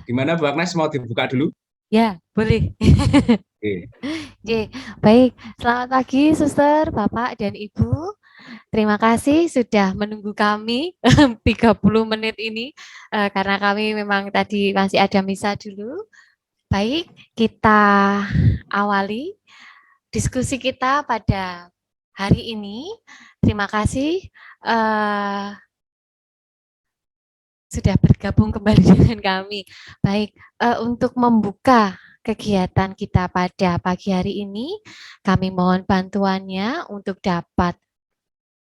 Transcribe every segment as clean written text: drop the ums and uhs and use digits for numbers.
Gimana Bu Agnes, mau dibuka dulu? Ya, boleh. Oke. Oke, baik. Selamat pagi, Suster, Bapak, dan Ibu. Terima kasih sudah menunggu kami 30 menit ini, karena kami memang tadi masih ada misa dulu. Baik, kita awali diskusi kita pada hari ini. Terima kasih eh, sudah bergabung kembali dengan kami. Baik, untuk membuka kegiatan kita pada pagi hari ini, kami mohon bantuannya untuk dapat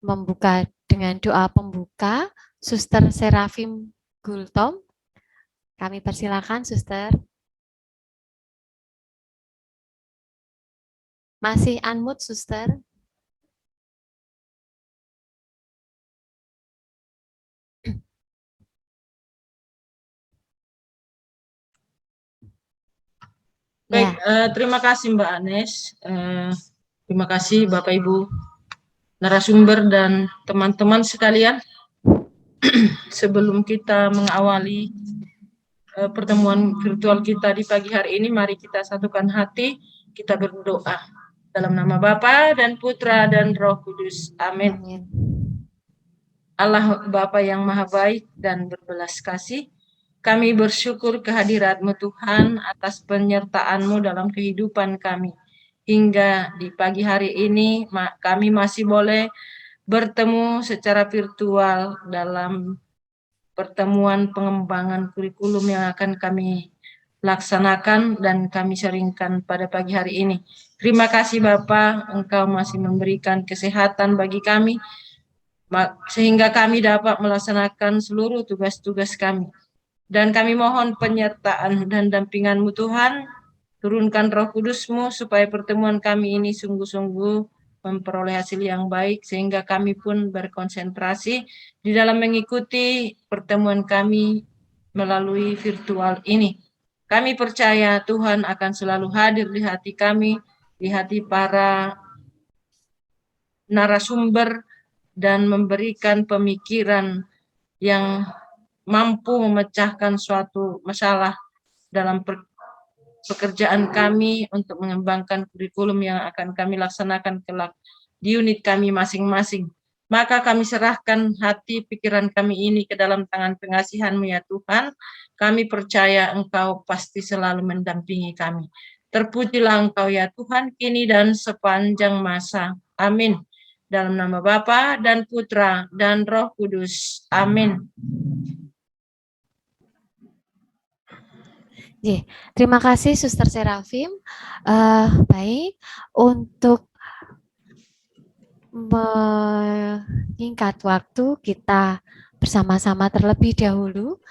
membuka dengan doa pembuka. Suster Serafim Gultom, kami persilakan, Suster. Masih unmute, Suster. Baik, Ya, terima kasih Mbak Anes. Terima kasih Bapak Ibu narasumber dan teman-teman sekalian. Sebelum kita mengawali pertemuan virtual kita di pagi hari ini, mari kita satukan hati, kita berdoa. Dalam nama Bapa dan Putra dan Roh Kudus. Amin. amin. Allah Bapa yang Maha Baik dan berbelas kasih, kami bersyukur kehadirat-Mu Tuhan atas penyertaan-Mu dalam kehidupan kami. Hingga di pagi hari ini kami masih boleh bertemu secara virtual dalam pertemuan pengembangan kurikulum yang akan kami laksanakan dan kami sharingkan pada pagi hari ini. Terima kasih Bapak, Engkau masih memberikan kesehatan bagi kami, sehingga kami dapat melaksanakan seluruh tugas-tugas kami. Dan kami mohon penyertaan dan dampingan-Mu Tuhan, turunkan Roh Kudus-Mu supaya pertemuan kami ini sungguh-sungguh memperoleh hasil yang baik, sehingga kami pun berkonsentrasi di dalam mengikuti pertemuan kami melalui virtual ini. Kami percaya Tuhan akan selalu hadir di hati kami, di hati para narasumber, dan memberikan pemikiran yang mampu memecahkan suatu masalah dalam pekerjaan kami untuk mengembangkan kurikulum yang akan kami laksanakan kelak di unit kami masing-masing. Maka kami serahkan hati pikiran kami ini ke dalam tangan pengasihan-Mu ya Tuhan. Kami percaya Engkau pasti selalu mendampingi kami. Terpujilah Engkau ya Tuhan, kini dan sepanjang masa. Amin. Dalam nama Bapa dan Putra dan Roh Kudus. Amin. Terima kasih, Suster Serafim. Baik, untuk menyingkat waktu, kita bersama-sama terlebih dahulu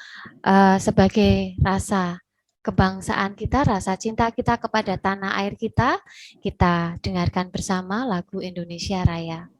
sebagai rasa kebangsaan kita, rasa cinta kita kepada tanah air kita dengarkan bersama lagu Indonesia Raya.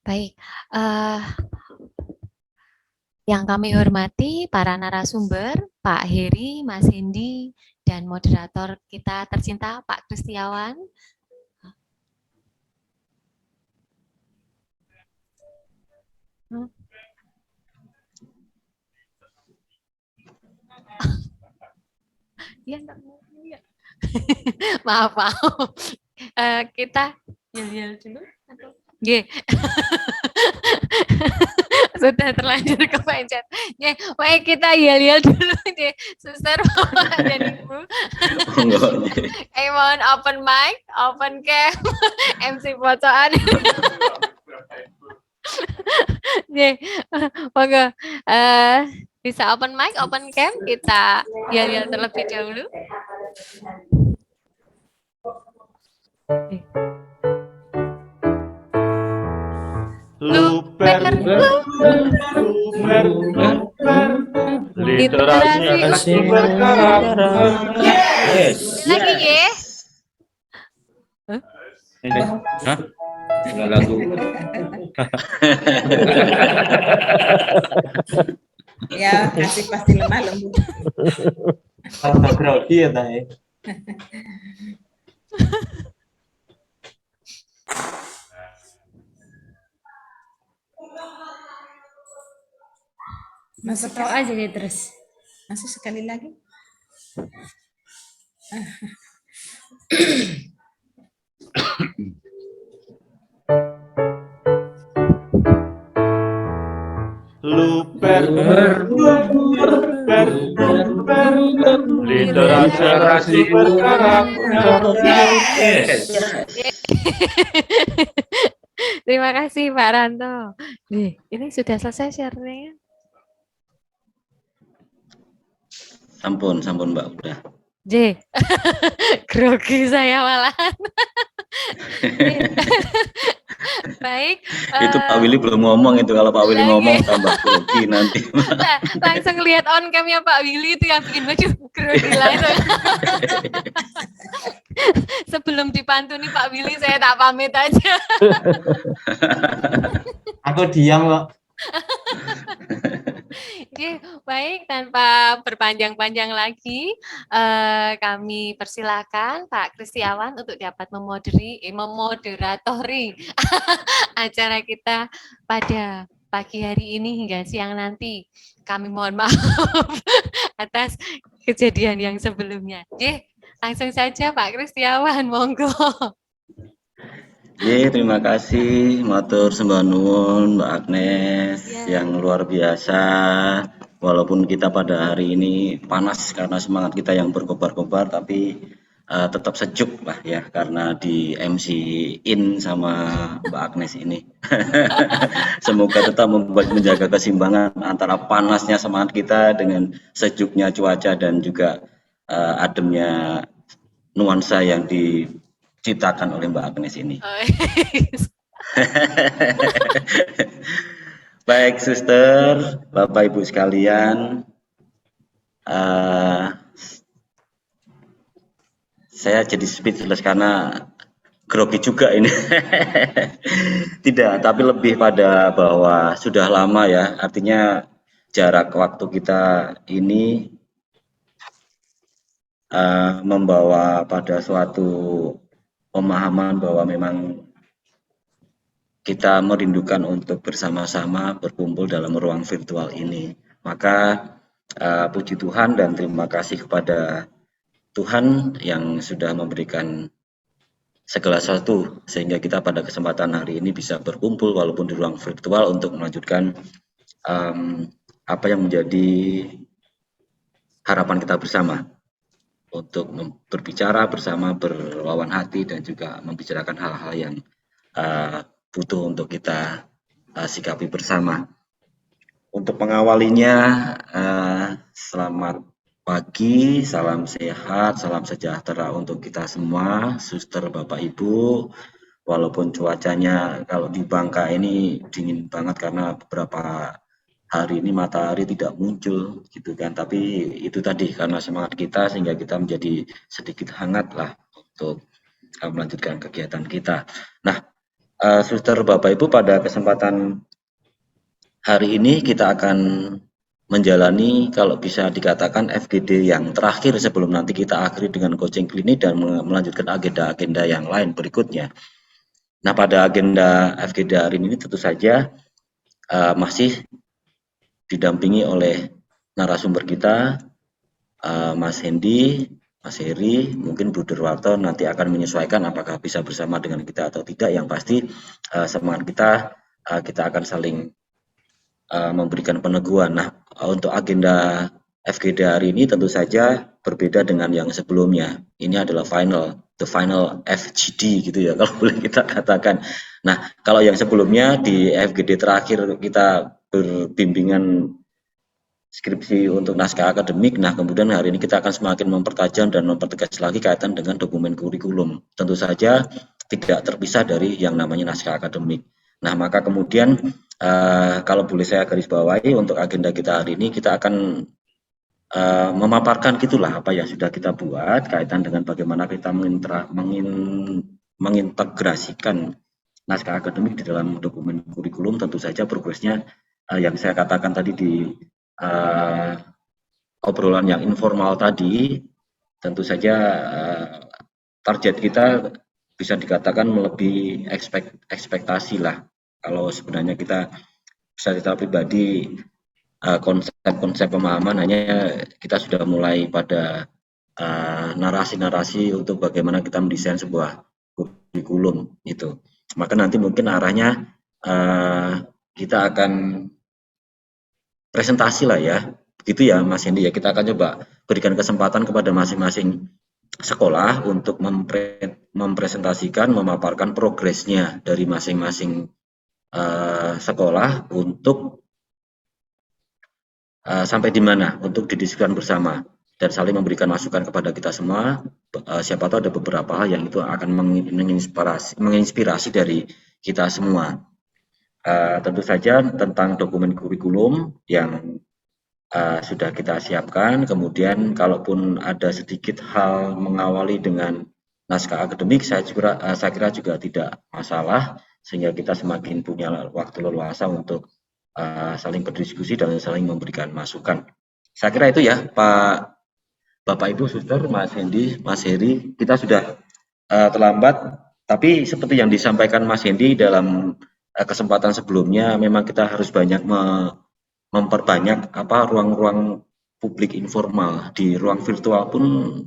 Baik, yang kami hormati para narasumber, Pak Heri, Mas Hendi, dan moderator kita tercinta Pak Kristiawan. Ya, maaf, maaf. Kita yel-yel dulu atau sudah terlanjur kepencet. Baik, kita yel-yel dulu deh, Suster, Bapak, dan Ibu. Mohon open mic, open cam, MC pocoan. Monggo, bisa open mic, open cam, kita yel-yel terlebih dahulu. Luper, literasi berkarakter. Yes. Lagi ya. Hah? Lagu. Ya, kasih pasti lemah lembut. Grogi ya, Teh. Masuk tahu aja dia terus. Masuk sekali lagi. Luper, literasi berkarakter. Yes. Terima kasih Pak Ranto. Ini sudah selesai share-nya. Sampun Mbak, udah. Grogi saya malahan. Baik. Itu Pak Willy belum ngomong itu, kalau Pak Willy ngomong tambah grogi nanti. Langsung lihat on cam-nya Pak Willy itu yang bikin baju grogi langsung. Sebelum dipantuni Pak Willy, saya tak pamit aja. Aku diam kok. Baik, tanpa berpanjang-panjang lagi, kami persilakan Pak Kristiawan untuk dapat memoderatori acara kita pada pagi hari ini hingga siang nanti. Kami mohon maaf atas kejadian yang sebelumnya. Langsung saja Pak Kristiawan, monggo. Terima kasih, matur sembah nuwun Mbak Agnes yang luar biasa. Walaupun kita pada hari ini panas karena semangat kita yang berkobar-kobar, tapi tetap sejuk lah ya, karena di MC-in sama Mbak Agnes ini. Semoga tetap menjaga keseimbangan antara panasnya semangat kita dengan sejuknya cuaca dan juga ademnya nuansa yang diciptakan oleh Mbak Agnes ini. Baik, Suster, Bapak Ibu sekalian, saya jadi speechless karena grogi juga ini. Tidak, tapi lebih pada bahwa sudah lama ya, artinya jarak waktu kita ini membawa pada suatu pemahaman bahwa memang kita merindukan untuk bersama-sama berkumpul dalam ruang virtual ini. Maka puji Tuhan dan terima kasih kepada Tuhan yang sudah memberikan segala sesuatu sehingga kita pada kesempatan hari ini bisa berkumpul walaupun di ruang virtual untuk melanjutkan apa yang menjadi harapan kita bersama, untuk berbicara bersama, berlawan hati, dan juga membicarakan hal-hal yang butuh untuk kita sikapi bersama. Untuk mengawalinya, selamat pagi, salam sehat, salam sejahtera untuk kita semua, Suster, Bapak, Ibu. Walaupun cuacanya kalau di Bangka ini dingin banget karena beberapa hari ini matahari tidak muncul gitu kan, tapi itu tadi karena semangat kita sehingga kita menjadi sedikit hangat lah untuk melanjutkan kegiatan kita. Nah, Suster, Bapak Ibu, pada kesempatan hari ini kita akan menjalani kalau bisa dikatakan FGD yang terakhir sebelum nanti kita akhiri dengan coaching klinik dan melanjutkan agenda-agenda yang lain berikutnya. Nah, pada agenda FGD hari ini tentu saja masih didampingi oleh narasumber kita, Mas Hendy, Mas Heri, mungkin Bu Derwarto nanti akan menyesuaikan apakah bisa bersama dengan kita atau tidak. Yang pasti semangat kita akan saling memberikan peneguhan. Nah, untuk agenda FGD hari ini tentu saja berbeda dengan yang sebelumnya. Ini adalah the final FGD gitu ya, kalau boleh kita katakan. Nah, kalau yang sebelumnya di FGD terakhir kita berbimbingan skripsi untuk naskah akademik. Nah, kemudian hari ini kita akan semakin mempertajam dan mempertegas lagi kaitan dengan dokumen kurikulum. Tentu saja tidak terpisah dari yang namanya naskah akademik. Nah, maka kemudian kalau boleh saya garis bawahi untuk agenda kita hari ini, kita akan memaparkan gitulah apa yang sudah kita buat kaitan dengan bagaimana kita mengintegrasikan naskah akademik di dalam dokumen kurikulum. Tentu saja progresnya yang saya katakan tadi di obrolan yang informal tadi, tentu saja target kita bisa dikatakan melebihi ekspektasi lah. Kalau sebenarnya kita secara pribadi konsep-konsep pemahaman hanya kita sudah mulai pada narasi-narasi untuk bagaimana kita mendesain sebuah kurikulum itu. Maka nanti mungkin arahnya kita akan presentasi lah ya, begitu ya Mas Hendy ya. Kita akan coba berikan kesempatan kepada masing-masing sekolah untuk mempresentasikan, memaparkan progresnya dari masing-masing sekolah untuk sampai di mana untuk didiskusikan bersama dan saling memberikan masukan kepada kita semua. Siapa tahu ada beberapa hal yang itu akan menginspirasi dari kita semua. Tentu saja tentang dokumen kurikulum yang sudah kita siapkan. Kemudian kalaupun ada sedikit hal mengawali dengan naskah akademik, saya kira juga tidak masalah, sehingga kita semakin punya waktu leluasa untuk saling berdiskusi dan saling memberikan masukan. Saya kira itu ya, Bapak Ibu, Suster, Mas Hendy, Mas Heri. Kita sudah terlambat, tapi seperti yang disampaikan Mas Hendy dalam kesempatan sebelumnya, memang kita harus banyak memperbanyak ruang-ruang publik informal. Di ruang virtual pun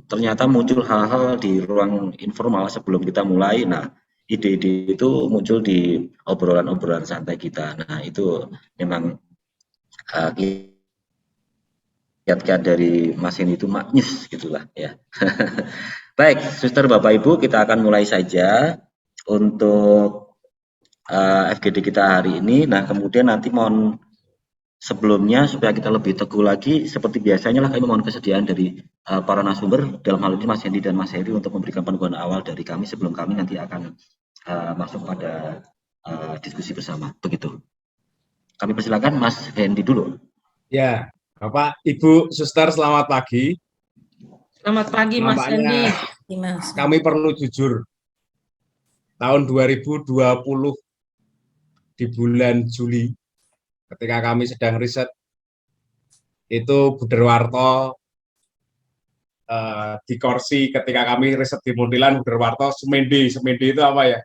ternyata muncul hal-hal di ruang informal sebelum kita mulai. Nah, ide-ide itu muncul di obrolan-obrolan santai kita. Nah, itu memang kiat-kiat dari Mas Hendy itu maknyus gitulah ya. Baik, Suster, Bapak Ibu, kita akan mulai saja untuk FGD kita hari ini. Nah, kemudian nanti mohon sebelumnya supaya kita lebih teguh lagi, seperti biasanya lah kami mohon kesediaan dari para narasumber, dalam hal ini Mas Hendy dan Mas Heri, untuk memberikan peneguhan awal dari kami sebelum kami nanti akan masuk pada diskusi bersama. Begitu. Kami persilakan Mas Hendy dulu. Ya, Bapak, Ibu, Suster, selamat pagi. Selamat pagi Mas Hendy. Kami perlu jujur. Tahun 2020 di bulan Juli, ketika kami sedang riset, itu Bu Derwarto di kursi ketika kami riset di Muntilan, Bu Derwarto semede itu apa ya?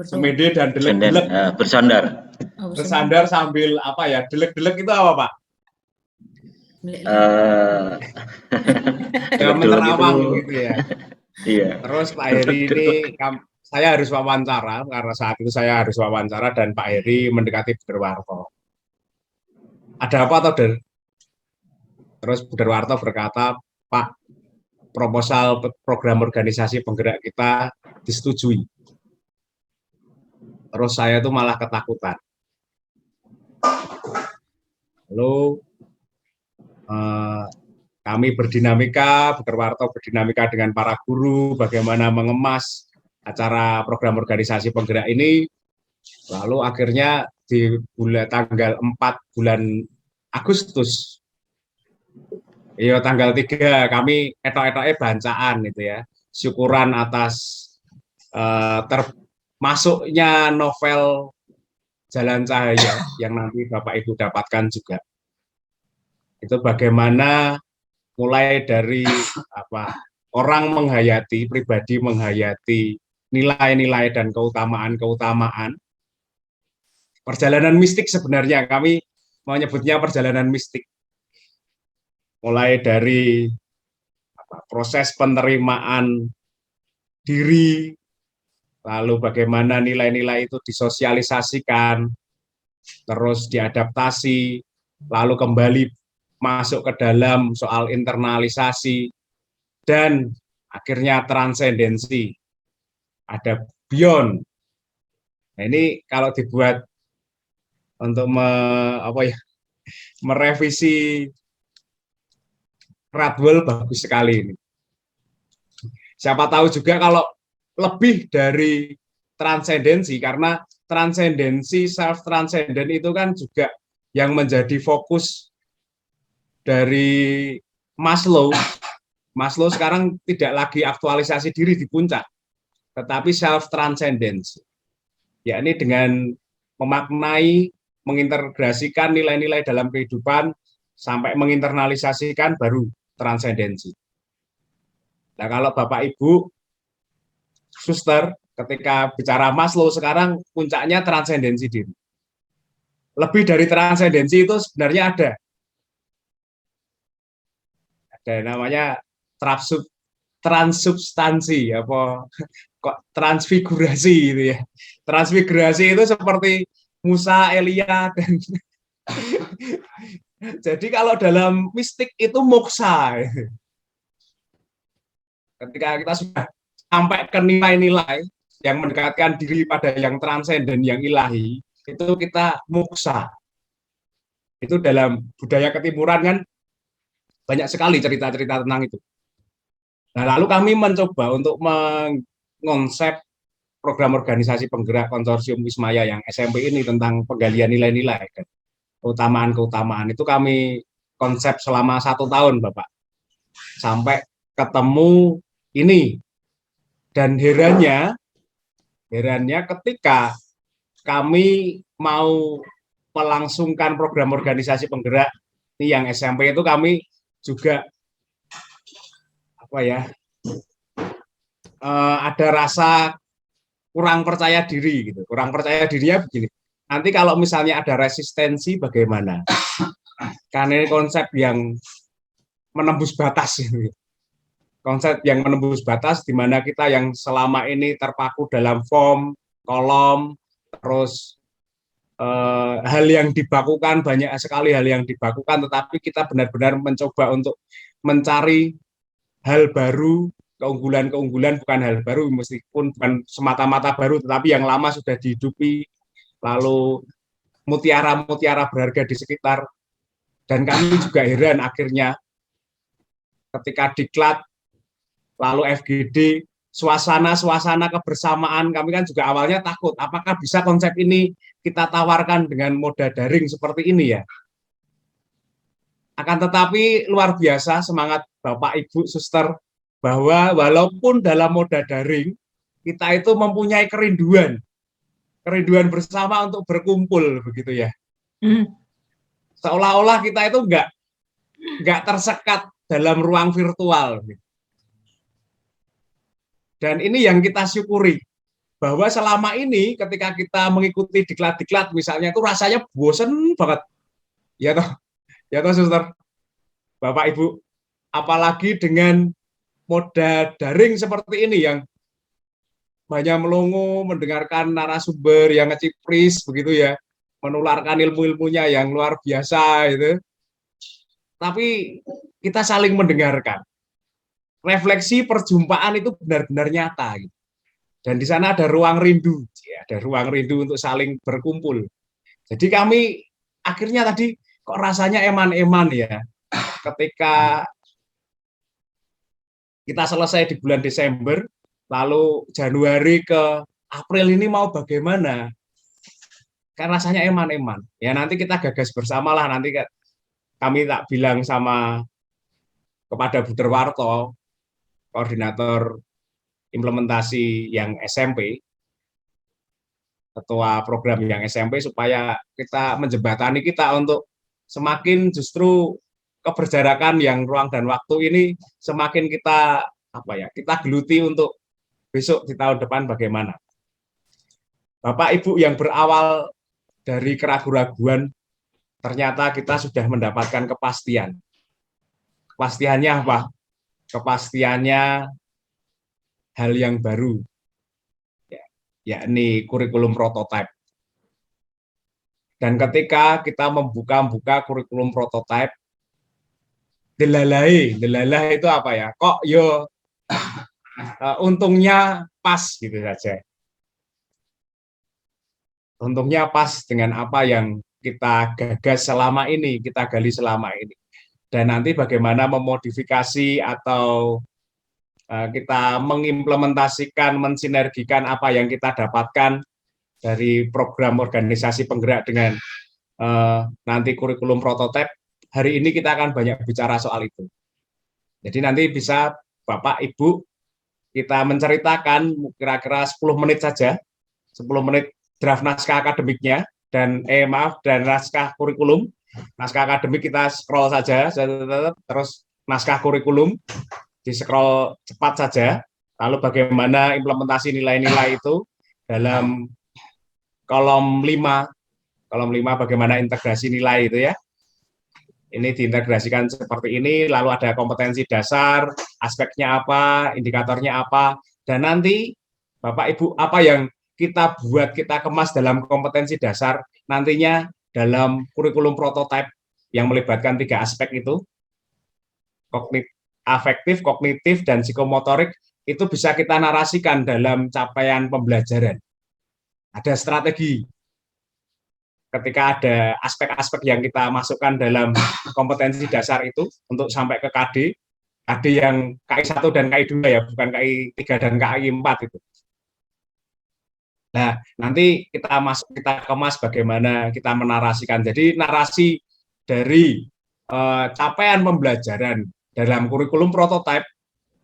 Semede dan delek-delek. Bersandar. Bersandar sambil apa ya? Delek-delek itu apa, Pak? Menerawang gitu ya. Iya. Terus Pak Heri ini saya harus wawancara, karena saat itu saya harus wawancara dan Pak Heri mendekati Bu Derwarto. Ada apa atau terus Bu Derwarto berkata, Pak, proposal program organisasi penggerak kita disetujui. Terus saya itu malah ketakutan. Lalu kami berdinamika, Bu Derwarto berdinamika dengan para guru, bagaimana mengemas acara program organisasi penggerak ini. Lalu akhirnya di tanggal 4 bulan Agustus, tanggal 3 kami etok-etoknya bancaan itu ya, syukuran atas masuknya novel Jalan Cahaya yang nanti Bapak Ibu dapatkan juga. Itu bagaimana mulai dari orang menghayati, pribadi menghayati nilai-nilai dan keutamaan-keutamaan. Perjalanan mistik sebenarnya, kami menyebutnya perjalanan mistik. Mulai dari proses penerimaan diri, lalu bagaimana nilai-nilai itu disosialisasikan, terus diadaptasi, lalu kembali masuk ke dalam soal internalisasi, dan akhirnya transendensi. Ada beyond. Nah, ini kalau dibuat untuk merevisi Radwell bagus sekali ini. Siapa tahu juga kalau lebih dari transendensi, karena transendensi, self-transcendent itu kan juga yang menjadi fokus dari Maslow. Maslow sekarang tidak lagi aktualisasi diri di puncak, tetapi self-transcendence. Yakni dengan memaknai, mengintegrasikan nilai-nilai dalam kehidupan, sampai menginternalisasikan baru transendensi. Nah, kalau Bapak Ibu, Suster, ketika bicara Maslow sekarang puncaknya transendensi diri. Lebih dari transendensi itu sebenarnya ada namanya transubstansi, transfigurasi gitu ya. Transfigurasi itu seperti Musa, Elia, dan jadi kalau dalam mistik itu moksa. Ketika kita sudah sampai ke nilai-nilai yang mendekatkan diri pada yang transenden, yang ilahi, itu kita moksa. Itu dalam budaya ketimuran kan banyak sekali cerita-cerita tentang itu. Nah, lalu kami mencoba untuk mengonsep program organisasi penggerak konsorsium Wismaya yang SMP ini tentang penggalian nilai-nilai dan keutamaan-keutamaan. Itu kami konsep selama 1 tahun, Bapak. Sampai ketemu ini. Dan herannya ketika kami mau melangsungkan program organisasi penggerak ini yang SMP itu, kami juga ada rasa kurang percaya diri gitu. Kurang percaya dirinya begini. Nanti kalau misalnya ada resistensi bagaimana? Karena ini konsep yang menembus batas gitu. Konsep yang menembus batas di mana kita yang selama ini terpaku dalam form, kolom, terus hal yang dibakukan, banyak sekali hal yang dibakukan, tetapi kita benar-benar mencoba untuk mencari hal baru, keunggulan-keunggulan, bukan hal baru, meskipun bukan semata-mata baru, tetapi yang lama sudah dihidupi, lalu mutiara-mutiara berharga di sekitar. Dan kami juga heran akhirnya ketika diklat, lalu FGD, suasana kebersamaan, kami kan juga awalnya takut, apakah bisa konsep ini kita tawarkan dengan moda daring seperti ini ya. Akan tetapi luar biasa semangat Bapak, Ibu, Suster, bahwa walaupun dalam moda daring, kita itu mempunyai kerinduan bersama untuk berkumpul, begitu ya. Seolah-olah kita itu nggak tersekat dalam ruang virtual. Dan ini yang kita syukuri, bahwa selama ini ketika kita mengikuti diklat-diklat misalnya itu rasanya bosen banget. Ya toh Suster, Bapak Ibu, apalagi dengan moda daring seperti ini yang banyak melongo, mendengarkan narasumber yang ngecipris begitu ya, menularkan ilmu-ilmunya yang luar biasa itu. Tapi kita saling mendengarkan. Refleksi perjumpaan itu benar-benar nyata gitu. Dan di sana ada ruang rindu, ada ruang rindu untuk saling berkumpul. Jadi kami akhirnya tadi kok rasanya eman-eman ya, ketika kita selesai di bulan Desember, lalu Januari ke April ini mau bagaimana? Kan rasanya eman-eman. Ya nanti kita gagas bersamalah, nanti kami tak bilang kepada Bu Derwarto, koordinator implementasi yang SMP, ketua program yang SMP supaya kita menjembatani kita untuk semakin justru keberjarakan yang ruang dan waktu ini semakin kita kita geluti untuk besok di tahun depan bagaimana. Bapak Ibu yang berawal dari keraguan-raguan, ternyata kita sudah mendapatkan kepastian. Kepastiannya apa? Kepastiannya hal yang baru, yakni kurikulum prototipe. Dan ketika kita membuka kurikulum prototipe, delalah itu apa ya? Kok yo untungnya pas gitu saja. Untungnya pas dengan apa yang kita gagas selama ini, kita gali selama ini. Dan nanti bagaimana memodifikasi atau kita mengimplementasikan, mensinergikan apa yang kita dapatkan dari program organisasi penggerak dengan nanti kurikulum prototipe. Hari ini kita akan banyak bicara soal itu. Jadi nanti bisa Bapak Ibu kita menceritakan kira-kira 10 menit saja, 10 menit draft naskah akademiknya dan naskah kurikulum. Naskah akademik kita scroll saja, terus naskah kurikulum di scroll cepat saja. Lalu bagaimana implementasi nilai-nilai itu dalam kolom 5 bagaimana integrasi nilai itu ya. Ini diintegrasikan seperti ini, lalu ada kompetensi dasar, aspeknya apa, indikatornya apa, dan nanti Bapak Ibu apa yang kita buat, kita kemas dalam kompetensi dasar, nantinya dalam kurikulum prototipe yang melibatkan 3 aspek itu, afektif, kognitif, dan psikomotorik, itu bisa kita narasikan dalam capaian pembelajaran. Ada strategi. Ketika ada aspek-aspek yang kita masukkan dalam kompetensi dasar itu untuk sampai ke KD yang KI 1 dan KI 2 ya, bukan KI 3 dan KI 4 itu. Nah, nanti kita kemas bagaimana kita menarasikan. Jadi narasi dari capaian pembelajaran dalam kurikulum prototipe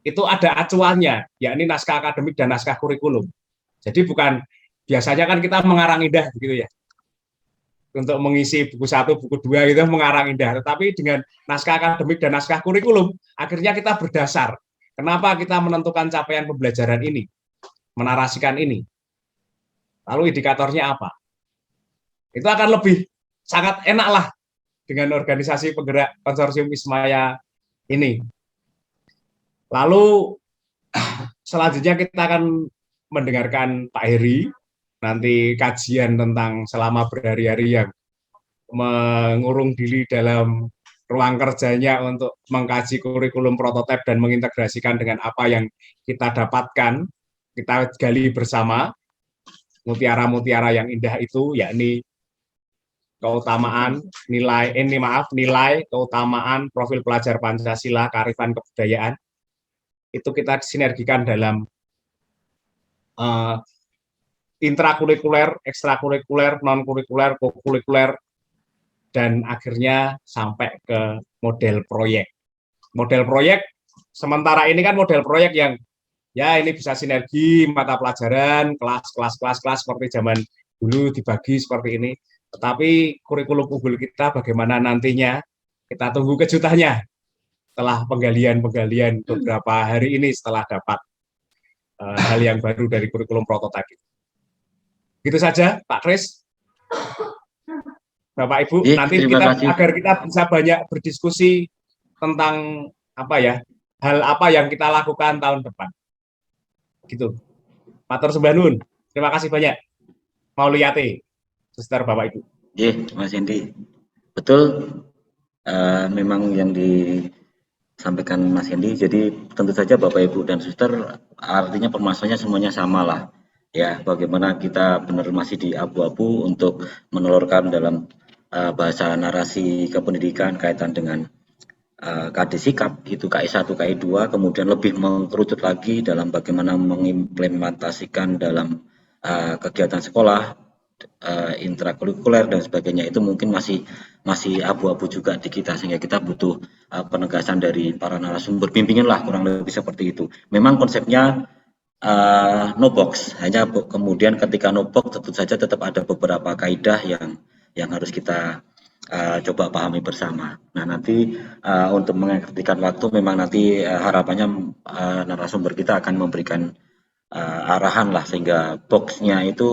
itu ada acuannya, yakni naskah akademik dan naskah kurikulum. Jadi bukan biasanya kan kita mengarang indah gitu ya. Untuk mengisi buku 1, buku 2 itu mengarang indah. Tetapi dengan naskah akademik dan naskah kurikulum, akhirnya kita berdasar. Kenapa kita menentukan capaian pembelajaran ini? Menarasikan ini. Lalu indikatornya apa? Itu akan lebih sangat enak lah dengan organisasi penggerak konsorsium Wismaya ini. Lalu selanjutnya kita akan mendengarkan Pak Heri, nanti kajian tentang selama berhari-hari yang mengurung diri dalam ruang kerjanya untuk mengkaji kurikulum prototipe dan mengintegrasikan dengan apa yang kita dapatkan, kita gali bersama, mutiara-mutiara yang indah itu, yakni keutamaan, nilai, keutamaan, profil pelajar Pancasila, kearifan kebudayaan, itu kita sinergikan dalam intrakurikuler, ekstrakurikuler, non-kurikuler, kokurikuler, dan akhirnya sampai ke model proyek. Model proyek, sementara ini kan model proyek yang ya ini bisa sinergi mata pelajaran, kelas seperti zaman dulu dibagi seperti ini. Tetapi kurikulum unggul kita bagaimana nantinya, kita tunggu kejutannya setelah penggalian beberapa hari ini setelah dapat hal yang baru dari kurikulum prototipe. Gitu saja, Pak Kris. Bapak Ibu, nanti agar kita bisa banyak berdiskusi tentang hal apa yang kita lakukan tahun depan. Gitu. Matur sembah nuwun. Terima kasih banyak. Mauliyati, Suster Bapak Ibu. Mas Hendi. Betul, memang yang disampaikan Mas Hendi. Jadi tentu saja Bapak Ibu dan Suster, artinya permasalahannya semuanya sama lah. Ya, bagaimana kita benar masih di abu-abu untuk menelurkan dalam bahasa narasi kependidikan kaitan dengan KD sikap itu KI 1, KI 2, kemudian lebih mengkerucut lagi dalam bagaimana mengimplementasikan dalam kegiatan sekolah, intrakurikuler dan sebagainya, itu mungkin masih abu-abu juga di kita, sehingga kita butuh penegasan dari para narasumber, bimbingan lah kurang lebih seperti itu. Memang konsepnya no box, hanya kemudian ketika no box tentu saja tetap ada beberapa kaidah yang harus kita coba pahami bersama. Nah, nanti untuk mengertikan waktu memang nanti harapannya narasumber kita akan memberikan arahan lah sehingga boxnya itu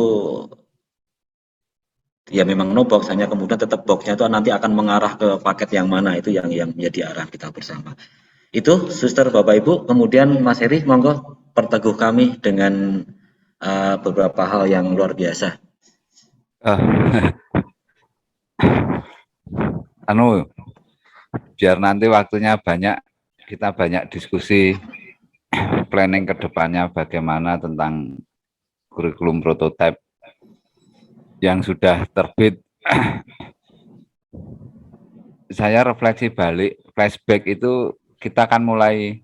ya memang no box, hanya kemudian tetap boxnya itu nanti akan mengarah ke paket yang mana, itu yang menjadi arah kita bersama. Itu Suster, Bapak Ibu. Kemudian Mas Heri, monggo perteguh kami dengan beberapa hal yang luar biasa. Biar nanti waktunya banyak, kita banyak diskusi planning ke depannya bagaimana tentang kurikulum prototipe yang sudah terbit. Saya refleksi balik, flashback itu kita kan mulai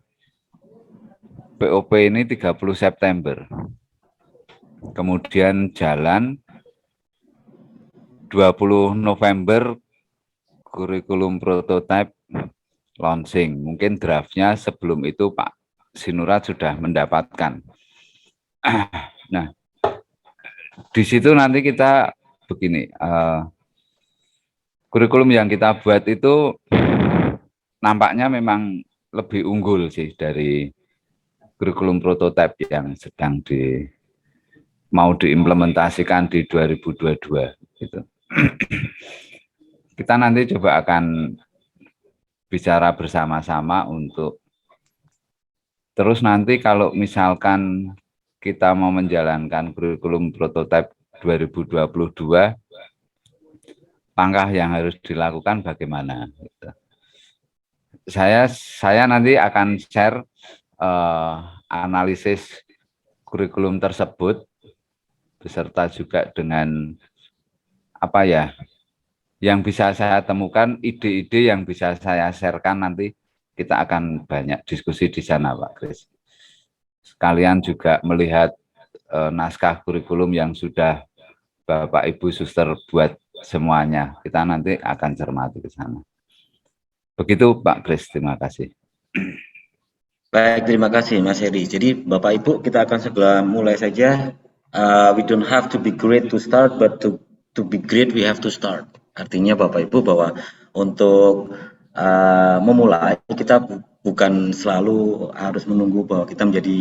POP ini 30 September. Kemudian jalan 20 November kurikulum prototipe launching. Mungkin draftnya sebelum itu Pak Sinurat sudah mendapatkan. Nah, di situ nanti kita begini, kurikulum yang kita buat itu nampaknya memang lebih unggul sih dari kurikulum prototipe yang sedang mau diimplementasikan di 2022 gitu. Kita nanti coba akan bicara bersama-sama untuk terus nanti kalau misalkan kita mau menjalankan kurikulum prototipe 2022, langkah yang harus dilakukan bagaimana gitu. Saya nanti akan share analisis kurikulum tersebut beserta juga dengan apa ya yang bisa saya temukan, ide-ide yang bisa saya sharekan, nanti kita akan banyak diskusi di sana Pak Kris. Sekalian juga melihat naskah kurikulum yang sudah Bapak Ibu Suster buat semuanya, kita nanti akan cermati ke sana. Begitu Pak Kris, terima kasih. Baik, terima kasih Mas Heri. Jadi Bapak Ibu, kita akan segera mulai saja. We don't have to be great to start, but to be great we have to start. Artinya Bapak Ibu bahwa untuk memulai kita bukan selalu harus menunggu bahwa kita menjadi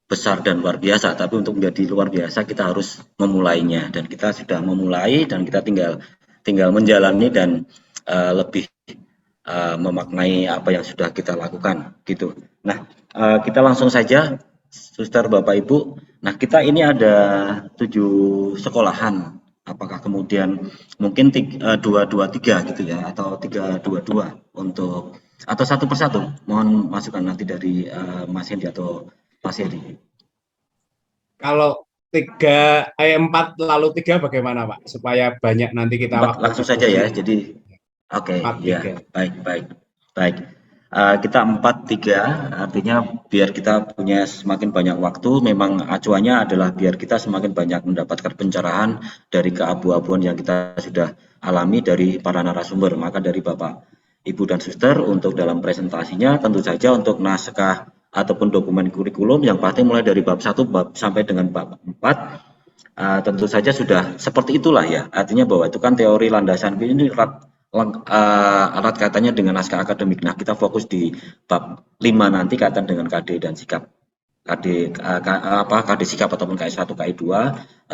besar dan luar biasa, tapi untuk menjadi luar biasa kita harus memulainya, dan kita sudah memulai dan kita tinggal menjalani dan lebih memaknai apa yang sudah kita lakukan gitu. Nah, kita langsung saja Suster, Bapak Ibu. Nah, kita ini ada 7 sekolahan. Apakah kemudian mungkin 223 gitu ya, atau 322 untuk, atau satu persatu? Mohon masukan nanti dari Mas Hendi atau Mas Heri. Kalau 4 lalu 3 bagaimana Pak? Supaya banyak nanti kita waktu langsung saja ya. Jadi oke, ya, baik. Kita 4-3, artinya biar kita punya semakin banyak waktu. Memang acuannya adalah biar kita semakin banyak mendapatkan pencerahan dari keabu-abuan yang kita sudah alami dari para narasumber. Maka dari Bapak, Ibu dan Suster, untuk dalam presentasinya tentu saja untuk naskah ataupun dokumen kurikulum yang pasti mulai dari bab 1 sampai dengan bab 4, tentu saja sudah seperti itulah ya. Artinya bahwa itu kan teori landasan ini alat katanya dengan naskah akademik. Nah, kita fokus di bab 5 nanti kaitan dengan KD dan sikap. KD sikap ataupun KS1, KI2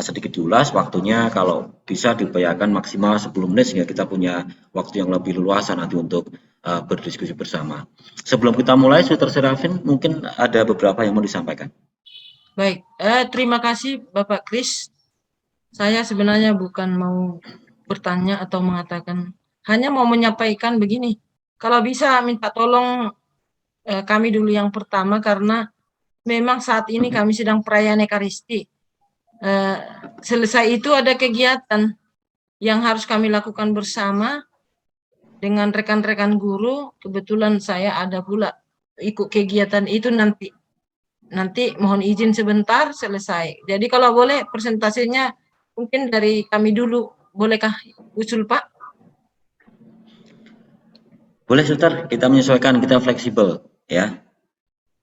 sedikit diulas waktunya, kalau bisa diupayakan maksimal 10 menit sehingga kita punya waktu yang lebih luas nanti untuk berdiskusi bersama. Sebelum kita mulai, Suster Serafin mungkin ada beberapa yang mau disampaikan. Baik, terima kasih Bapak Kris. Saya sebenarnya bukan mau bertanya atau mengatakan, hanya mau menyampaikan begini. Kalau bisa minta tolong kami dulu yang pertama, karena memang saat ini kami sedang perayaan Ekaristi. Selesai itu ada kegiatan yang harus kami lakukan bersama dengan rekan-rekan guru. Kebetulan saya ada pula ikut kegiatan itu nanti. Nanti mohon izin sebentar selesai. Jadi kalau boleh presentasinya mungkin dari kami dulu. Bolehkah usul Pak? Boleh Suster, kita menyesuaikan, kita fleksibel ya.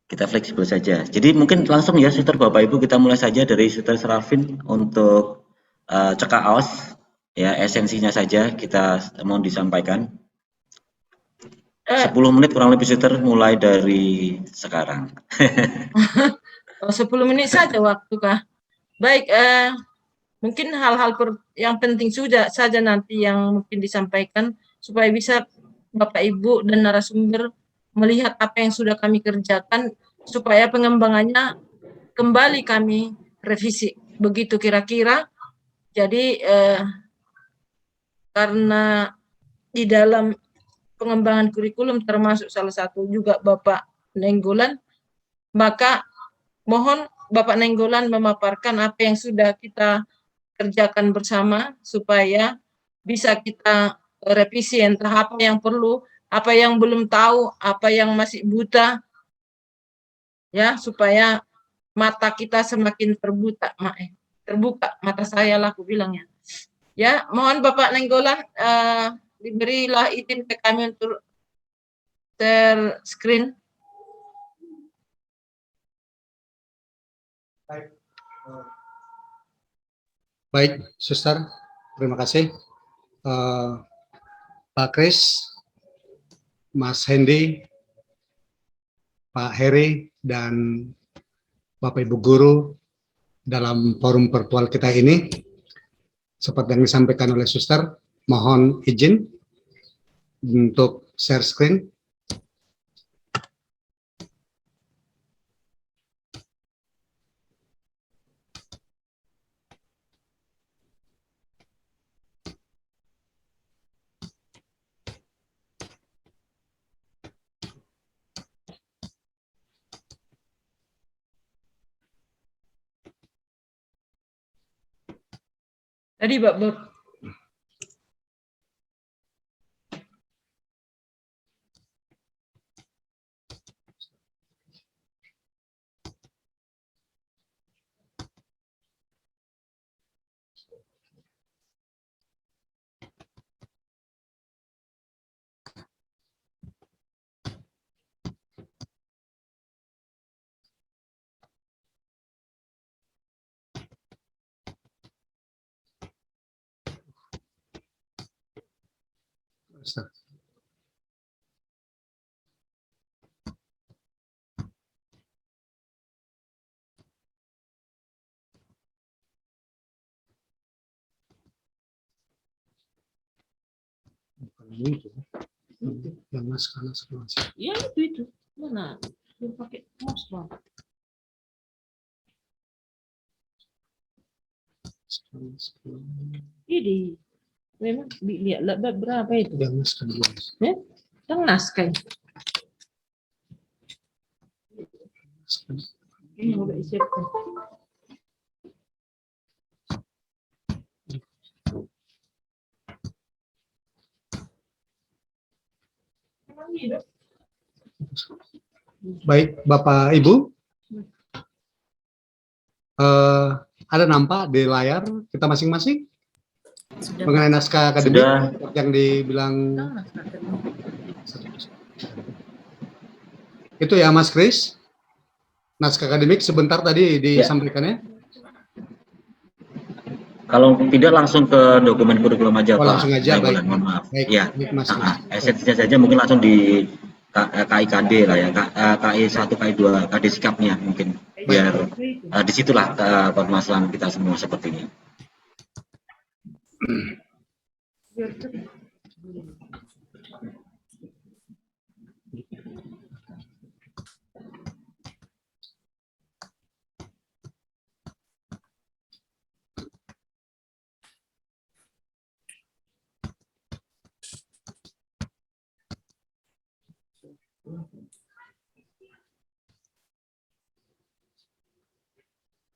kita fleksibel saja. Jadi mungkin langsung ya, Suster Bapak Ibu, kita mulai saja dari Suster Serafin untuk cekak aos, ya esensinya saja kita mau disampaikan. 10 menit kurang lebih, Suster, mulai dari sekarang. 10 menit saja waktu kah? Baik, mungkin hal-hal yang penting saja nanti yang mungkin disampaikan supaya bisa Bapak Ibu dan narasumber melihat apa yang sudah kami kerjakan supaya pengembangannya kembali kami revisi. Begitu kira-kira. Jadi karena di dalam pengembangan kurikulum termasuk salah satu juga Bapak Nenggolan, maka mohon Bapak Nenggolan memaparkan apa yang sudah kita kerjakan bersama supaya bisa kita revisi entah apa yang perlu, apa yang belum tahu, apa yang masih buta, ya supaya mata kita semakin terbuka mata saya lah aku bilangnya. Ya, mohon Bapak Nenggolan diberilah izin ke kami untuk share screen. Baik, Suster, terima kasih. Pak Kris, Mas Hendy, Pak Heri, dan Bapak Ibu Guru dalam forum virtual kita ini, seperti yang disampaikan oleh Suster, mohon izin untuk share screen. Tadi Bapak Yang Mas Kanas kelas. ya itu mana dia pakai mouse bang. Ini memang lihat berapa itu? Yang Mas Kanas. Tengah sekali. Ini udah isi. Baik, Bapak Ibu, ada nampak di layar kita masing-masing mengenai naskah akademik yang dibilang itu ya, Mas Kris, naskah akademik sebentar tadi disampaikannya. Kalau tidak langsung ke dokumen kurikulum aja, Pak. Langsung aja, baik. Mohon maaf. Baik, Ya, baik, Mas. esensinya saja mungkin langsung di KIKD lah ya, KI 1, KI 2, KD sikapnya mungkin. Biar disitulah permasalahan kita semua sepertinya.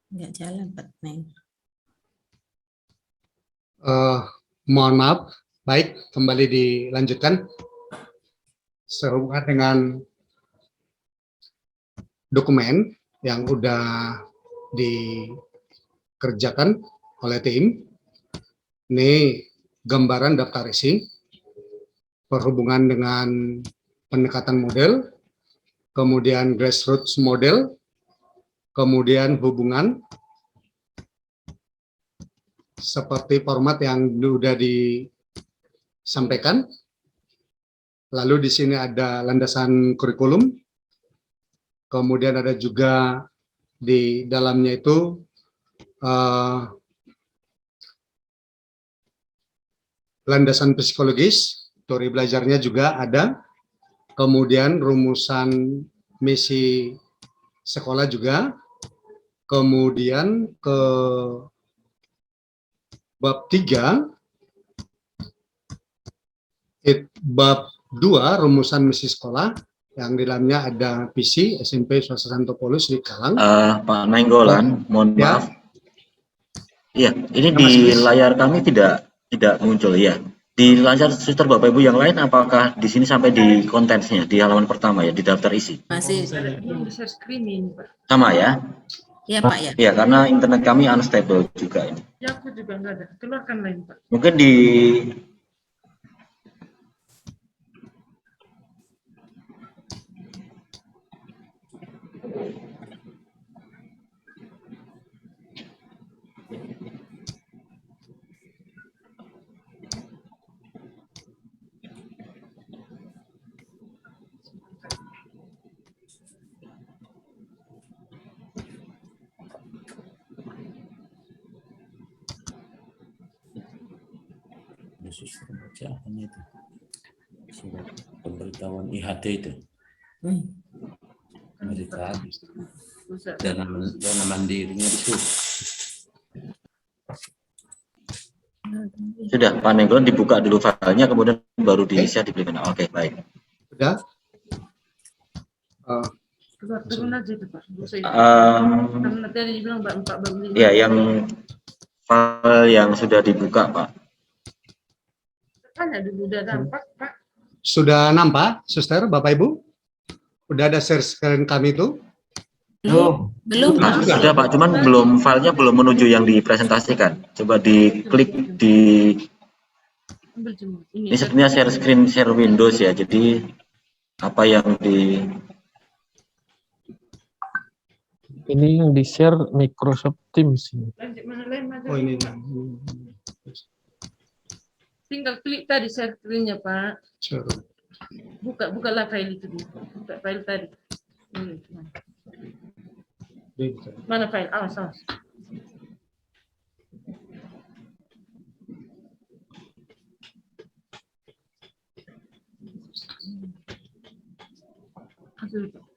Nggak jalan, Pak Neng. Mohon maaf, baik, kembali dilanjutkan. Sehubungan dengan dokumen yang sudah dikerjakan oleh tim, ini gambaran daftar isi, berhubungan dengan pendekatan model, kemudian grassroots model, kemudian hubungan, seperti format yang sudah disampaikan. Lalu di sini ada landasan kurikulum, kemudian ada juga di dalamnya itu landasan psikologis, teori belajarnya juga ada, kemudian rumusan misi sekolah juga, kemudian ke bab 3, bab 2 rumusan misi sekolah, yang di dalamnya ada visi SMP Swasta Santo Paulus di Kalang. Pak Nainggolan, mohon Ya. maaf. Iya, ini di layar kami tidak muncul ya. Di layar suster Bapak Ibu yang lain, apakah di sini sampai di kontensnya di halaman pertama ya, di daftar isi? Masih. Belum bisa screening, Pak. Sama ya? Ya Pak ya. Ya, karena internet kami unstable juga ini. Ya, aku juga enggak ada. Keluarkan lain, Pak. Mungkin di itu surat pemberitahuan IHT itu mereka dana mandirinya itu sudah Pak Nainggolan dibuka dulu filenya, kemudian baru di-share di Blimina. Oke, baik. Sudah? Turun aja itu, Pak. Nggak usah itu. Karena tadi dibilang Mbak 4 bab 5. Ya, yang file yang sudah dibuka, Pak. Tanya dulu udah nampak, Pak. Sudah nampak, Suster, Bapak Ibu? Udah ada share screen kami itu? Belum Pak. Sudah Pak, cuman filenya belum menuju yang dipresentasikan. Coba diklik di Ambil cuma. ini sebenarnya share screen, share Windows ya. Jadi apa yang di ini yang di share Microsoft Teams ini. Lanjut mana lain, Mas? Oh ini. Tinggal klik tadi share screen-nya, Pak. Share. Bukalah file itu dulu. Buka file tadi. Mana file? Awas.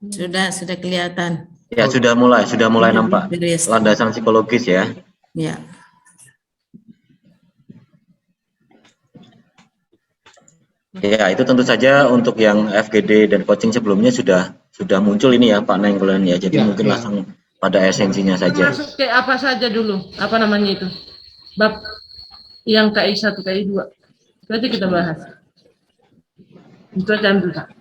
Sudah kelihatan. ya sudah mulai nampak landasan psikologis ya. Ya. Ya, itu tentu saja untuk yang FGD dan coaching sebelumnya sudah muncul ini ya Pak Nainggolan ya. Jadi mungkin langsung pada esensinya saja. Masuk ke apa saja dulu? Apa namanya itu? Bab yang KI 1, KI 2. Itu aja kita bahas. Itu aja ambil, Pak.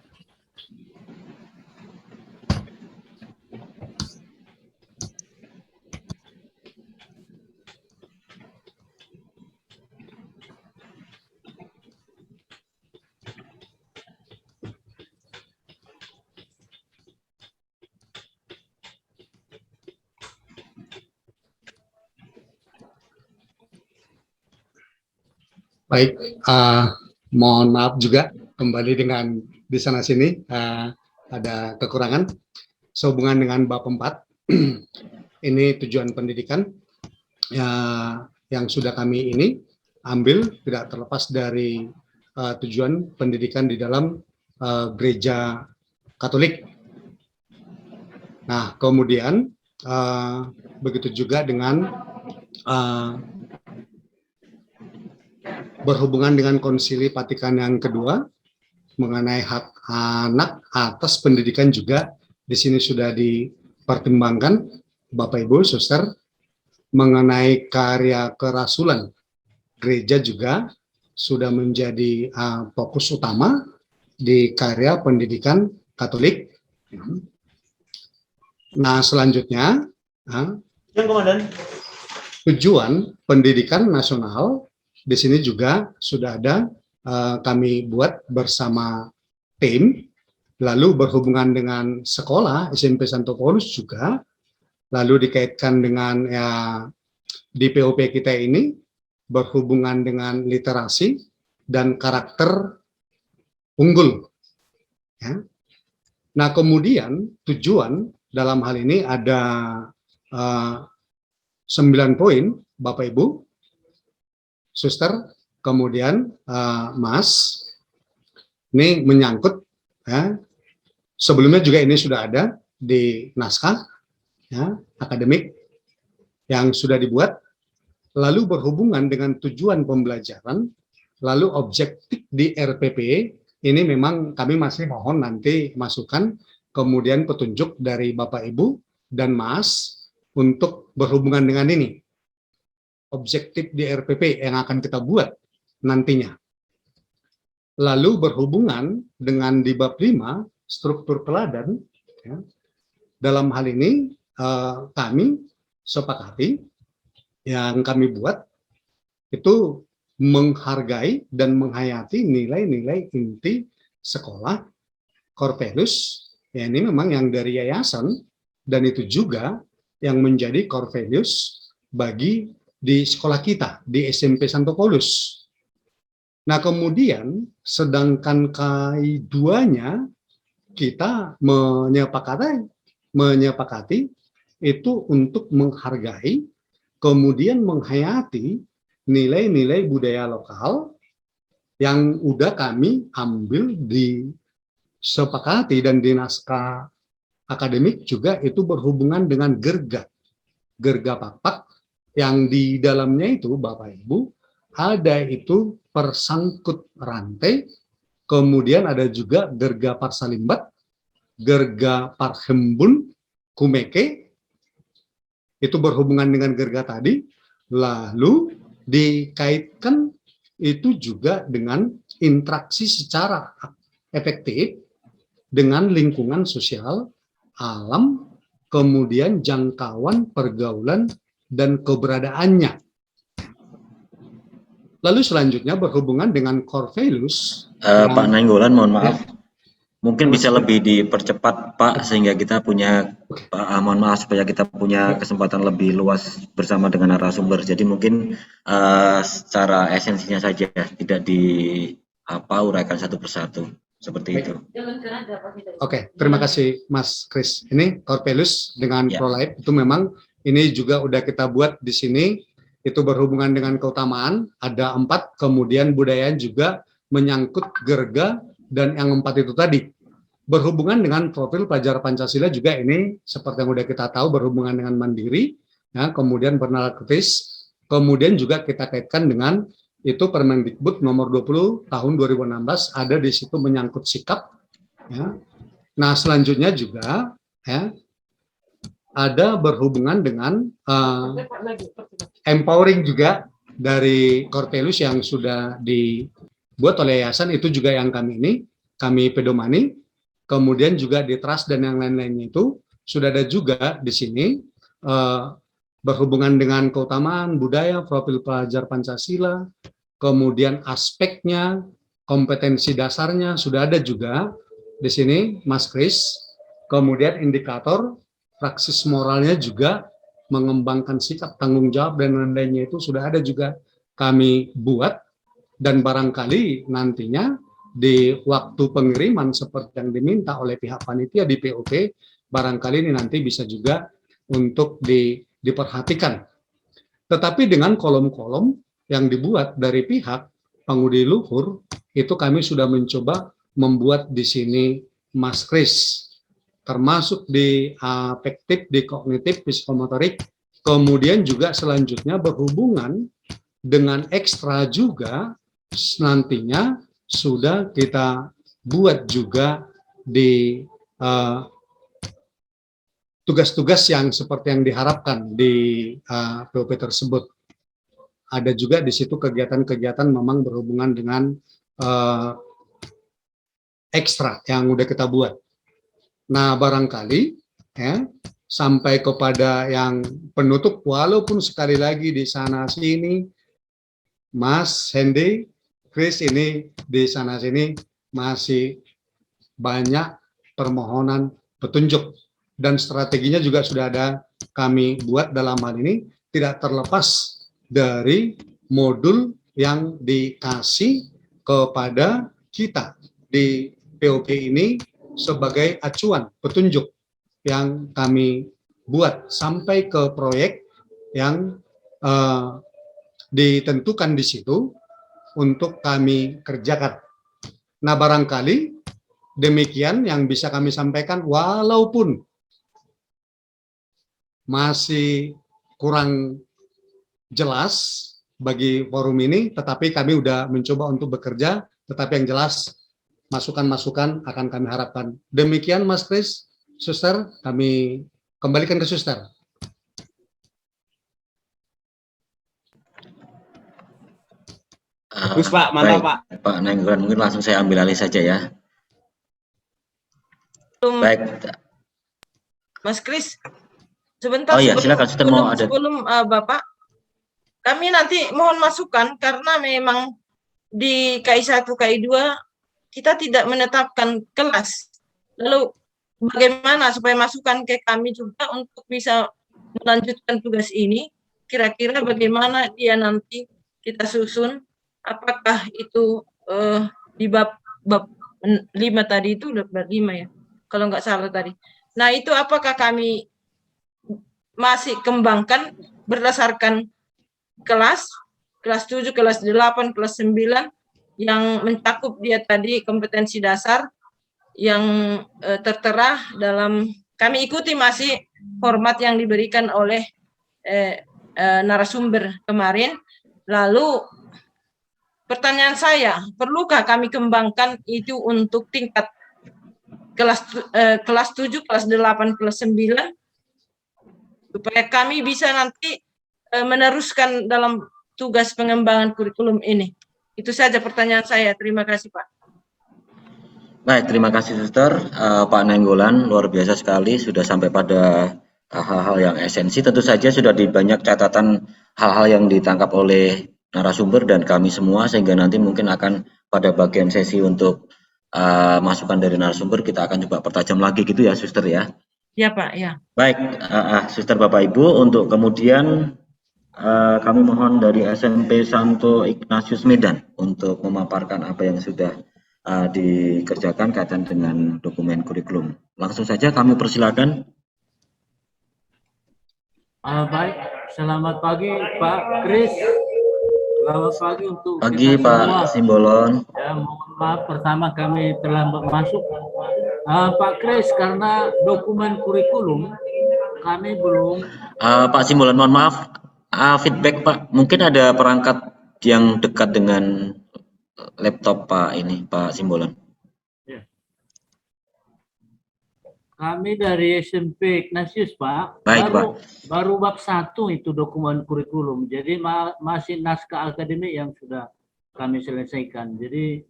Baik, mohon maaf juga kembali dengan di sana sini ada kekurangan sehubungan dengan bab 4. Ini tujuan pendidikan yang sudah kami ini ambil tidak terlepas dari tujuan pendidikan di dalam gereja Katolik. Nah, kemudian begitu juga dengan berhubungan dengan Konsili Vatikan yang kedua mengenai hak anak atas pendidikan juga di sini sudah dipertimbangkan Bapak Ibu Suster mengenai karya kerasulan gereja juga sudah menjadi fokus utama di karya pendidikan Katolik. Nah selanjutnya tujuan pendidikan nasional di sini juga sudah ada kami buat bersama tim lalu berhubungan dengan sekolah SMP Santo Paulus juga, lalu dikaitkan dengan ya di POP kita ini berhubungan dengan literasi dan karakter unggul. Ya. Nah, kemudian tujuan dalam hal ini ada 9 poin, Bapak Ibu, Suster, kemudian Mas, ini menyangkut, ya, sebelumnya juga ini sudah ada di naskah ya, akademik yang sudah dibuat, lalu berhubungan dengan tujuan pembelajaran, lalu objektif di RPP, ini memang kami masih mohon nanti masukan, kemudian petunjuk dari Bapak Ibu dan Mas untuk berhubungan dengan ini. Objektif di RPP yang akan kita buat nantinya. Lalu berhubungan dengan di bab 5, struktur teladan, ya, dalam hal ini kami sepakati yang kami buat itu menghargai dan menghayati nilai-nilai inti sekolah Corpelus, ya ini memang yang dari yayasan, dan itu juga yang menjadi core values bagi di sekolah kita, di SMP Santo Paulus. Nah, kemudian sedangkan K2-nya kita menyepakati itu untuk menghargai, kemudian menghayati nilai-nilai budaya lokal yang udah kami ambil disepakati dan di naskah akademik juga itu berhubungan dengan gerga papak yang di dalamnya itu Bapak Ibu ada itu persangkut rantai, kemudian ada juga gerga parsalimbat, gerga parhembun, kumeke, itu berhubungan dengan gerga tadi, lalu dikaitkan itu juga dengan interaksi secara efektif dengan lingkungan sosial, alam, kemudian jangkauan pergaulan dan keberadaannya. Lalu selanjutnya berhubungan dengan core values. Pak Nainggolan, mohon maaf. Mungkin bisa lebih dipercepat, Pak, sehingga kita punya, mohon maaf, supaya kita punya kesempatan lebih luas bersama dengan narasumber. Jadi mungkin secara esensinya saja, tidak uraikan satu persatu. Seperti itu. Oke, terima kasih Mas Kris. Ini core values dengan pro-life itu memang ini juga udah kita buat di sini. Itu berhubungan dengan keutamaan, ada 4, kemudian budaya juga menyangkut gerga, dan yang 4 itu tadi. Berhubungan dengan profil pelajar Pancasila juga ini, seperti yang udah kita tahu, berhubungan dengan mandiri, ya, kemudian bernalar kritis, kemudian juga kita kaitkan dengan itu Permendikbud nomor 20 tahun 2016, ada di situ menyangkut sikap. Ya. Nah, selanjutnya juga, ya, ada berhubungan dengan empowering juga dari Corpelus yang sudah dibuat oleh yayasan, itu juga yang kami pedomani, kemudian juga di trust dan yang lain-lainnya itu sudah ada juga di sini berhubungan dengan keutamaan budaya, profil pelajar Pancasila, kemudian aspeknya, kompetensi dasarnya sudah ada juga di sini, Mas Kris, kemudian indikator praksis moralnya juga mengembangkan sikap tanggung jawab dan lain-lainnya itu sudah ada juga kami buat, dan barangkali nantinya di waktu pengiriman seperti yang diminta oleh pihak panitia di POP, barangkali ini nanti bisa juga untuk diperhatikan. Tetapi dengan kolom-kolom yang dibuat dari pihak pengudi luhur, itu kami sudah mencoba membuat di sini Mas Kris, termasuk di afektif, di kognitif, psikomotorik, kemudian juga selanjutnya berhubungan dengan ekstra juga nantinya sudah kita buat juga di tugas-tugas yang seperti yang diharapkan di POP tersebut. Ada juga di situ kegiatan-kegiatan memang berhubungan dengan ekstra yang udah kita buat. Nah, barangkali ya, sampai kepada yang penutup, walaupun sekali lagi di sana sini, Mas Hendy, Chris ini di sana sini masih banyak permohonan petunjuk. Dan strateginya juga sudah ada kami buat dalam hal ini, tidak terlepas dari modul yang dikasih kepada kita di POP ini sebagai acuan petunjuk yang kami buat sampai ke proyek yang ditentukan di situ untuk kami kerjakan. Nah, barangkali demikian yang bisa kami sampaikan, walaupun masih kurang jelas bagi forum ini, tetapi kami sudah mencoba untuk bekerja, tetapi yang jelas masukan-masukan akan kami harapkan. Demikian Mas Kris, Suster, kami kembalikan ke Suster. Bagus Pak, mantap Pak. Pak Nainggolan, mungkin langsung saya ambil alih saja ya. Baik. Mas Kris, sebentar. Oh iya, silakan Suster, mau ada. Sebelum Bapak, kami nanti mohon masukan karena memang di KI1, KI2 kita tidak menetapkan kelas. Lalu bagaimana supaya masukan ke kami juga untuk bisa melanjutkan tugas ini? Kira-kira bagaimana dia nanti kita susun? Apakah itu di bab 5 tadi itu bab 5 ya? Kalau nggak salah tadi. Nah, itu apakah kami masih kembangkan berdasarkan kelas 7, kelas 8, kelas 9 yang mencakup dia tadi kompetensi dasar yang tertera dalam, kami ikuti masih format yang diberikan oleh narasumber kemarin. Lalu pertanyaan saya, perlukah kami kembangkan itu untuk tingkat kelas 7, kelas 8, kelas 9 supaya kami bisa nanti meneruskan dalam tugas pengembangan kurikulum ini. Itu saja pertanyaan saya. Terima kasih, Pak. Baik, terima kasih Suster. Pak Nainggolan, luar biasa sekali sudah sampai pada hal-hal yang esensi. Tentu saja sudah di banyak catatan hal-hal yang ditangkap oleh narasumber dan kami semua, sehingga nanti mungkin akan pada bagian sesi untuk masukan dari narasumber kita akan coba pertajam lagi gitu ya Suster ya. Ya Pak, ya. Baik, Suster Bapak Ibu, untuk kemudian kami mohon dari SMP Santo Ignatius Medan untuk memaparkan apa yang sudah dikerjakan kaitan dengan dokumen kurikulum. Langsung saja kami persilakan. Baik, selamat pagi Pak Kris. Selamat pagi untuk pagi kita Pak semua. Simbolon. Ya, mohon maaf pertama kami terlambat masuk. Pak Kris, karena dokumen kurikulum kami belum. Pak Simbolon, mohon maaf, feedback Pak. Mungkin ada perangkat yang dekat dengan laptop Pak ini, Pak Simbolon. Ya. Kami dari SMP Ignatius Pak. Baik, Pak. Baru bab 1 itu dokumen kurikulum. Jadi masih naskah akademik yang sudah kami selesaikan. Jadi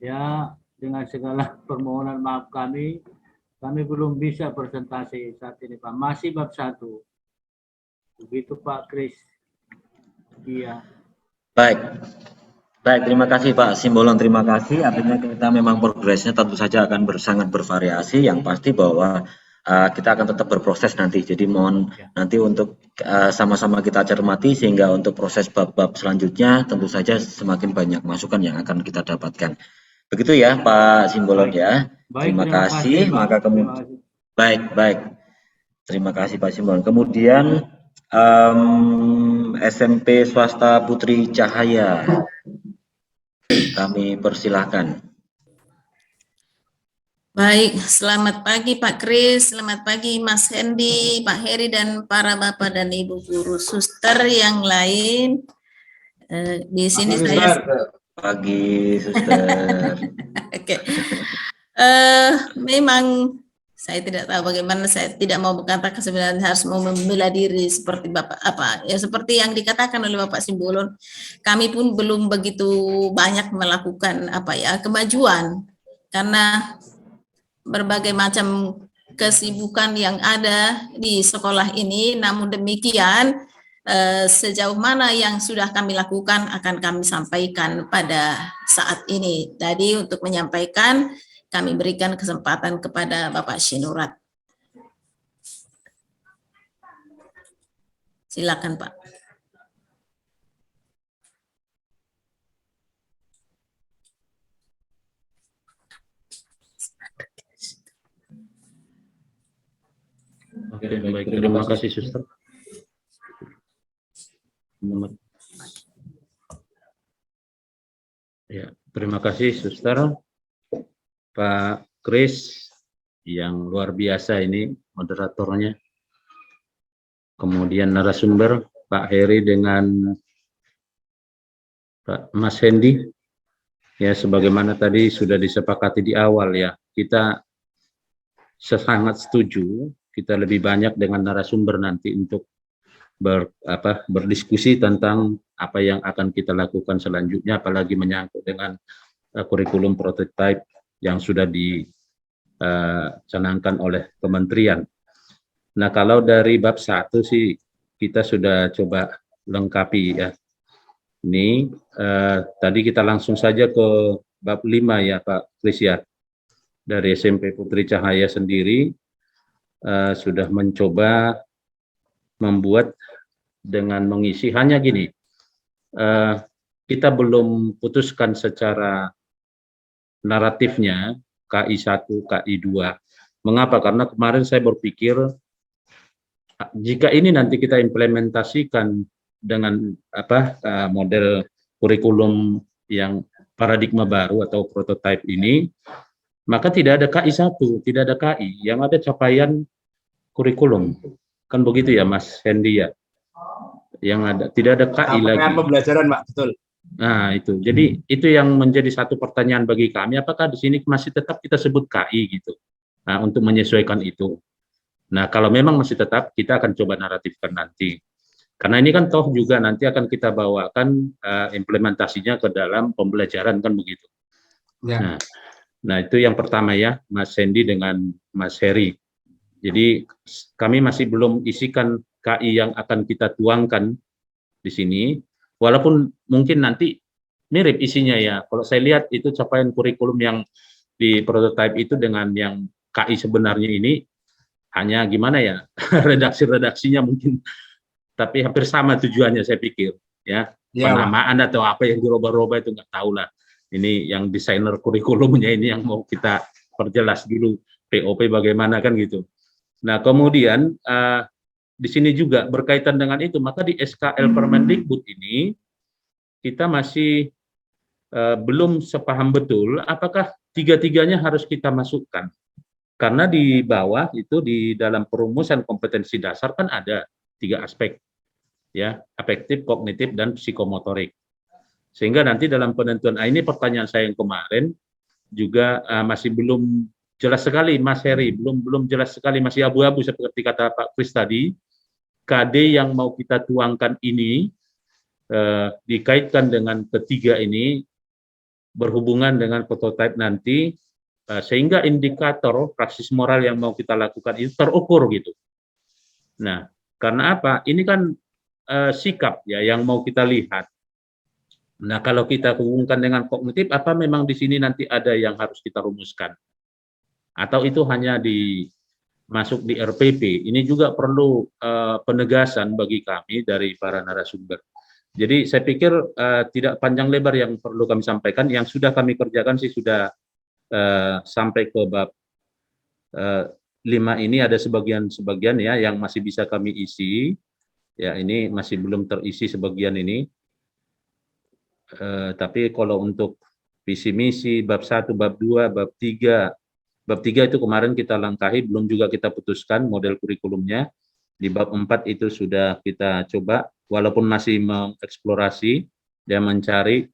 ya dengan segala permohonan maaf kami belum bisa presentasi saat ini Pak. Masih bab 1. Begitu Pak Kris. Iya. Baik. Baik, terima kasih Pak Simbolon, terima kasih. Artinya kita memang progresnya tentu saja akan sangat bervariasi. Yang pasti bahwa kita akan tetap berproses nanti. Jadi mohon nanti untuk sama-sama kita cermati sehingga untuk proses bab-bab selanjutnya tentu saja semakin banyak masukan yang akan kita dapatkan. Begitu ya Pak Simbolon ya. Terima kasih. Maka kemudian baik. Terima kasih Pak Simbolon. Kemudian SMP Swasta Putri Cahaya. Kami persilahkan. Baik, selamat pagi Pak Kris, selamat pagi Mas Hendy, Pak Heri, dan para Bapak dan Ibu guru suster yang lain. Di sini saya... Pagi, suster. Oke. Memang saya tidak tahu bagaimana, saya tidak mau berkata sebenarnya harus mau membela diri seperti Bapak seperti yang dikatakan oleh Bapak Simbolon. Kami pun belum begitu banyak melakukan kemajuan karena berbagai macam kesibukan yang ada di sekolah ini. Namun demikian sejauh mana yang sudah kami lakukan akan kami sampaikan pada saat ini. Tadi untuk menyampaikan kami berikan kesempatan kepada Bapak Syinurat. Silakan Pak. Oke, baik. Terima kasih, Suster. Ya, terima kasih, Suster. Pak Kris, yang luar biasa ini moderatornya. Kemudian narasumber, Pak Heri dengan Pak Mas Hendy. Ya, sebagaimana tadi sudah disepakati di awal ya, kita sangat setuju, kita lebih banyak dengan narasumber nanti untuk berdiskusi tentang apa yang akan kita lakukan selanjutnya, apalagi menyangkut dengan kurikulum prototipe yang sudah dicanangkan oleh kementerian. Nah, kalau dari bab 1 sih kita sudah coba lengkapi ya. Ini tadi kita langsung saja ke bab 5 ya Pak Kris ya. Dari SMP Putri Cahaya sendiri sudah mencoba membuat dengan mengisi hanya gini. Kita belum putuskan secara naratifnya KI 1, KI 2. Mengapa? Karena kemarin saya berpikir jika ini nanti kita implementasikan dengan model kurikulum yang paradigma baru atau prototipe ini, maka tidak ada KI 1, tidak ada KI, yang ada capaian kurikulum. Kan begitu ya Mas Hendy ya? Yang ada, tidak ada KI lagi. Pembelajaran Pak, betul. Nah itu, jadi itu yang menjadi satu pertanyaan bagi kami, apakah di sini masih tetap kita sebut KI gitu, nah, untuk menyesuaikan itu. Nah kalau memang masih tetap, kita akan coba naratifkan nanti. Karena ini kan toh juga nanti akan kita bawakan implementasinya ke dalam pembelajaran kan begitu. Ya. Nah itu yang pertama ya, Mas Hendy dengan Mas Heri. Jadi kami masih belum isikan KI yang akan kita tuangkan di sini, walaupun mungkin nanti mirip isinya ya. Kalau saya lihat itu capaian kurikulum yang di prototipe itu dengan yang KI sebenarnya ini hanya gimana ya, redaksi-redaksinya mungkin, tapi hampir sama tujuannya saya pikir ya. Penamaan atau apa yang dirubah-rubah itu nggak tahu lah. Ini yang desainer kurikulumnya ini yang mau kita perjelas dulu POP bagaimana kan gitu. Nah kemudian di sini juga berkaitan dengan itu, maka di SKL Permendikbud ini kita masih belum sepaham betul apakah tiga-tiganya harus kita masukkan. Karena di bawah itu di dalam perumusan kompetensi dasar kan ada 3 aspek, ya, afektif, kognitif, dan psikomotorik. Sehingga nanti dalam penentuan, ini pertanyaan saya yang kemarin juga masih belum jelas sekali, Mas Heri, belum jelas sekali, masih abu-abu seperti kata Pak Kris tadi. KD yang mau kita tuangkan ini dikaitkan dengan ketiga ini berhubungan dengan prototipe nanti, sehingga indikator praksis moral yang mau kita lakukan itu terukur gitu. Nah, karena apa? Ini kan sikap ya yang mau kita lihat. Nah, kalau kita hubungkan dengan kognitif, apa memang di sini nanti ada yang harus kita rumuskan? Atau itu hanya masuk di RPP? Ini juga perlu penegasan bagi kami dari para narasumber. Jadi saya pikir tidak panjang lebar yang perlu kami sampaikan. Yang sudah kami kerjakan sih sudah sampai ke bab 5 ini ada sebagian ya yang masih bisa kami isi. Ya ini masih belum terisi sebagian ini. Tapi kalau untuk visi misi bab 1, bab 2, bab 3, bab 3 itu kemarin kita langkahi, belum juga kita putuskan model kurikulumnya. Di bab 4 itu sudah kita coba, walaupun masih mengeksplorasi dan mencari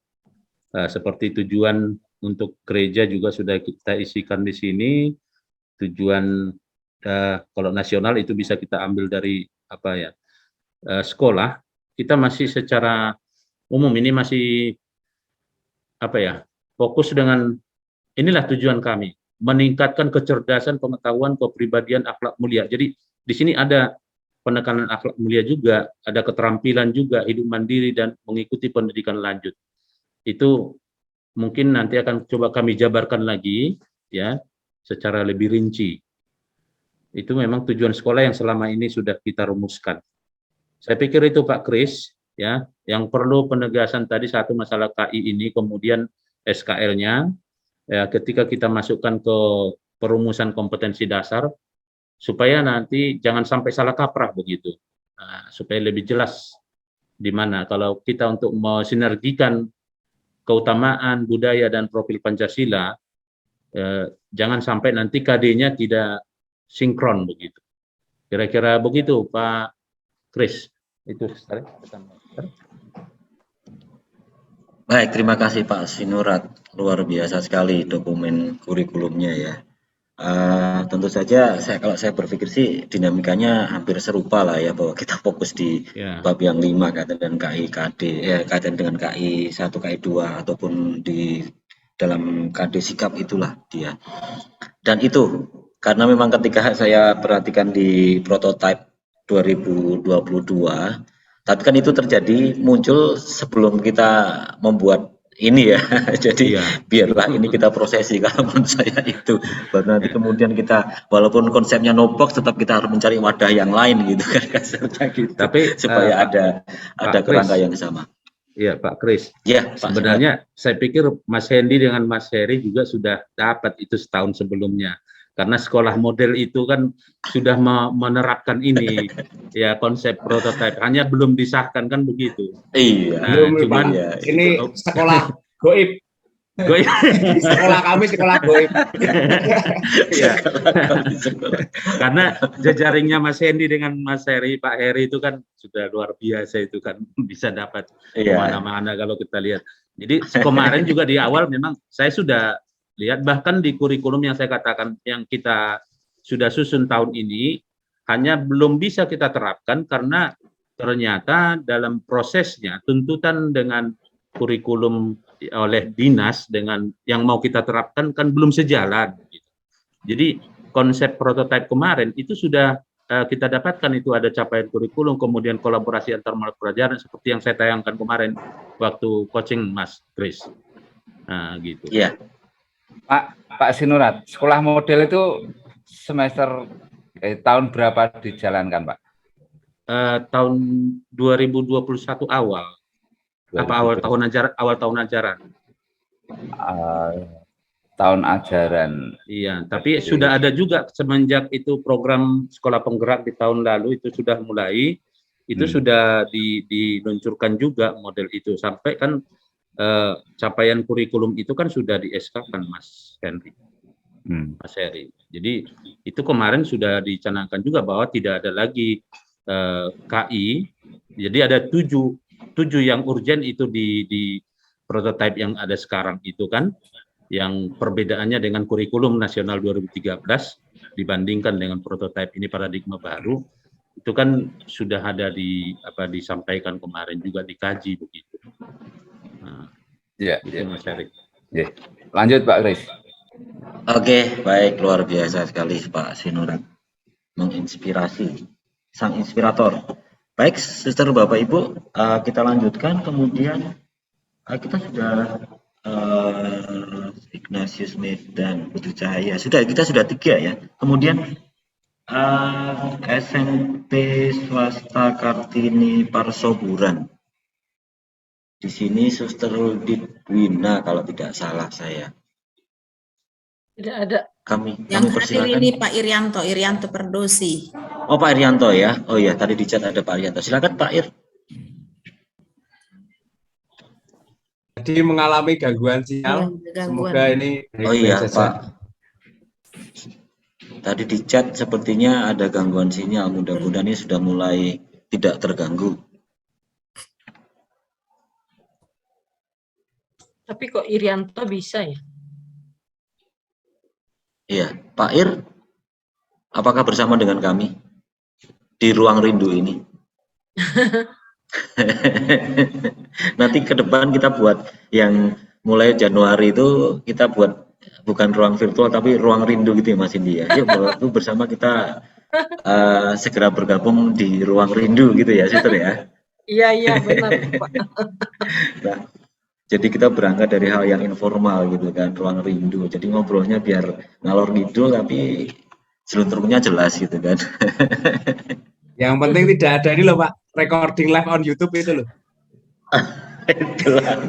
seperti tujuan untuk gereja juga sudah kita isikan di sini. Tujuan kalau nasional itu bisa kita ambil dari sekolah. Kita masih secara umum ini masih fokus dengan inilah tujuan kami, meningkatkan kecerdasan, pengetahuan, kepribadian, akhlak mulia. Jadi di sini ada penekanan akhlak mulia juga, ada keterampilan juga, hidup mandiri dan mengikuti pendidikan lanjut. Itu mungkin nanti akan coba kami jabarkan lagi ya secara lebih rinci. Itu memang tujuan sekolah yang selama ini sudah kita rumuskan. Saya pikir itu Pak Kris, ya, yang perlu penegasan tadi satu masalah KI ini, kemudian SKL-nya, ya, ketika kita masukkan ke perumusan kompetensi dasar, supaya nanti jangan sampai salah kaprah begitu, supaya lebih jelas di mana kalau kita untuk mensinergikan keutamaan budaya dan profil Pancasila, jangan sampai nanti KD-nya tidak sinkron begitu. Kira-kira begitu Pak Kris. Itu Baik, terima kasih Pak Sinurat. Luar biasa sekali dokumen kurikulumnya ya. Tentu saja kalau saya berpikir sih dinamikanya hampir serupa lah ya, bahwa kita fokus di bab yang 5 kaitan dengan KI KD, kaitan dengan KI 1, KI 2 ataupun di dalam KD sikap itulah dia. Dan itu karena memang ketika saya perhatikan di prototipe 2022, tapi kan itu terjadi muncul sebelum kita membuat ini ya, jadi biarlah ini kita prosesi kalau menurut saya itu, baru nanti kemudian kita walaupun konsepnya no box tetap kita harus mencari wadah yang lain gitu kan kasarnya gitu, tapi supaya ada kerangka yang sama. Iya Pak Kris, ya, sebenarnya saya pikir Mas Hendy dengan Mas Heri juga sudah dapat itu setahun sebelumnya. Karena sekolah model itu kan sudah menerapkan ini, ya konsep prototipe, hanya belum disahkan kan begitu. Iya. Nah, cuman ini sekolah goib. Sekolah kami sekolah goib. Ya. Karena jejaringnya Mas Hendy dengan Mas Heri, Pak Heri itu kan sudah luar biasa, itu kan bisa dapat kemana-mana kalau kita lihat. Jadi kemarin juga di awal memang saya sudah lihat, bahkan di kurikulum yang saya katakan yang kita sudah susun tahun ini hanya belum bisa kita terapkan karena ternyata dalam prosesnya tuntutan dengan kurikulum oleh dinas dengan yang mau kita terapkan kan belum sejalan. Jadi konsep prototipe kemarin itu sudah kita dapatkan, itu ada capaian kurikulum, kemudian kolaborasi antar mata pelajaran seperti yang saya tayangkan kemarin waktu coaching Mas Kris. Nah, gitu. Iya. Pak Sinurat, sekolah model itu semester tahun berapa dijalankan, Pak? Tahun 2021 awal. Apa awal tahun ajaran? Tahun ajaran. Iya, tapi sudah ada juga semenjak itu program sekolah penggerak di tahun lalu itu sudah mulai, itu sudah diluncurkan juga model itu, sampai kan capaian kurikulum itu kan sudah di SK kan Mas Henry, Mas Heri. Jadi itu kemarin sudah dicanangkan juga bahwa tidak ada lagi KI. Jadi ada tujuh yang urgen itu di prototipe yang ada sekarang itu kan, yang perbedaannya dengan kurikulum nasional 2013 dibandingkan dengan prototipe ini paradigma baru itu kan sudah ada disampaikan kemarin juga dikaji begitu. Ya, Mas Heri. Ya. Lanjut Pak Kris. Oke, baik, luar biasa sekali Pak Sinurat, menginspirasi, sang inspirator. Baik, Suster Bapak Ibu, kita lanjutkan. Kemudian kita sudah Ignatius Medan, Putri Cahaya, kita sudah 3 ya. Kemudian SMP Swasta Kartini Parsoburan. Di sini Suster Lidwina kalau tidak salah saya. Tidak ada. Kami Yang hadir persilakan. ini Pak Irianto Perdosi. Oh, Pak Irianto ya. Oh iya, tadi di chat ada Pak Irianto. Silakan Pak Ir. Jadi mengalami gangguan sinyal. Semoga ini oh iya Pak. Tadi di chat sepertinya ada gangguan sinyal. Mudah-mudahan ini sudah mulai tidak terganggu. Tapi kok Irianto bisa ya? Iya, Pak Ir, apakah bersama dengan kami di ruang rindu ini? Nanti ke depan kita buat yang mulai Januari itu kita buat bukan ruang virtual tapi ruang rindu gitu ya Mas Indi ya. Yuk bersama kita segera bergabung di ruang rindu gitu ya, Sister ya. Iya benar Pak. Nah, Jadi kita berangkat dari hal yang informal gitu kan, ruang rindu. Jadi ngobrolnya biar ngalor ngidul tapi selunturnya jelas gitu kan. Yang penting tidak ada ini loh Pak, recording live on YouTube itu loh. Itulah.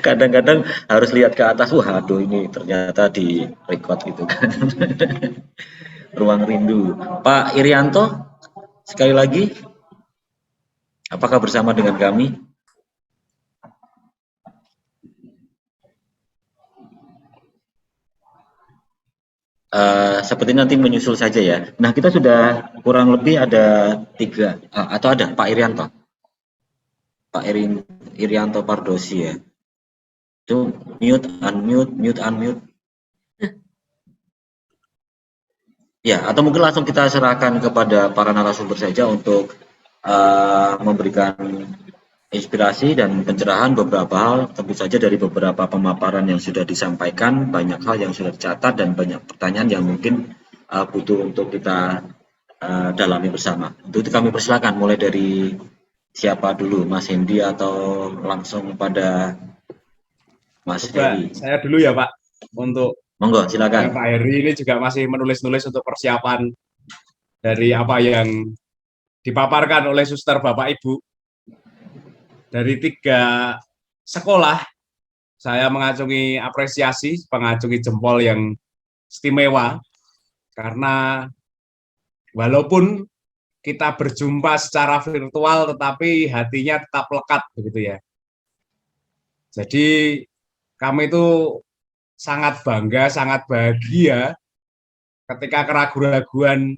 Kadang-kadang harus lihat ke atas, wah aduh ini ternyata di record gitu kan. Ruang rindu. Pak Irianto, sekali lagi, apakah bersama dengan kami? Seperti nanti menyusul saja ya. Nah kita sudah kurang lebih ada 3, atau ada Pak Irianto. Pak Irianto Pardosi ya. Itu mute, unmute. Ya, atau mungkin langsung kita serahkan kepada para narasumber saja untuk memberikan inspirasi dan pencerahan beberapa hal, tentu saja dari beberapa pemaparan yang sudah disampaikan, banyak hal yang sudah dicatat dan banyak pertanyaan yang mungkin butuh untuk kita dalami bersama. Untuk itu kami persilakan mulai dari siapa dulu, Mas Hendy atau langsung pada Mas Heri? Saya dulu ya Pak, untuk monggo silakan. Pak Heri ini juga masih menulis-nulis untuk persiapan dari apa yang dipaparkan oleh suster Bapak Ibu. Dari 3 sekolah, saya mengacungi apresiasi, mengacungi jempol yang istimewa, karena walaupun kita berjumpa secara virtual, tetapi hatinya tetap lekat, begitu ya. Jadi kami itu sangat bangga, sangat bahagia ketika keraguan-raguan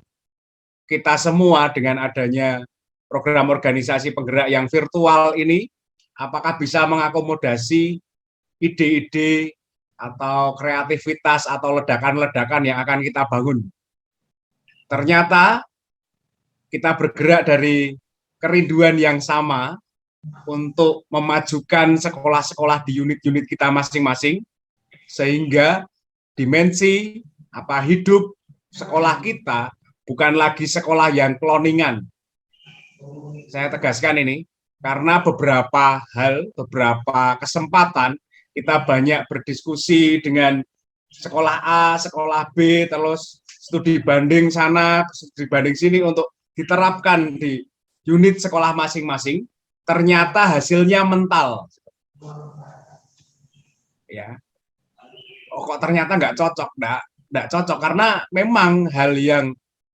kita semua dengan adanya program organisasi penggerak yang virtual ini, apakah bisa mengakomodasi ide-ide atau kreativitas atau ledakan-ledakan yang akan kita bangun. Ternyata kita bergerak dari kerinduan yang sama untuk memajukan sekolah-sekolah di unit-unit kita masing-masing, sehingga dimensi hidup sekolah kita bukan lagi sekolah yang kloningan. Saya tegaskan ini, karena beberapa hal, beberapa kesempatan, kita banyak berdiskusi dengan sekolah A, sekolah B, terus studi banding sana, studi banding sini untuk diterapkan di unit sekolah masing-masing, ternyata hasilnya mental. Ya, kok ternyata nggak cocok, nggak cocok, karena memang hal yang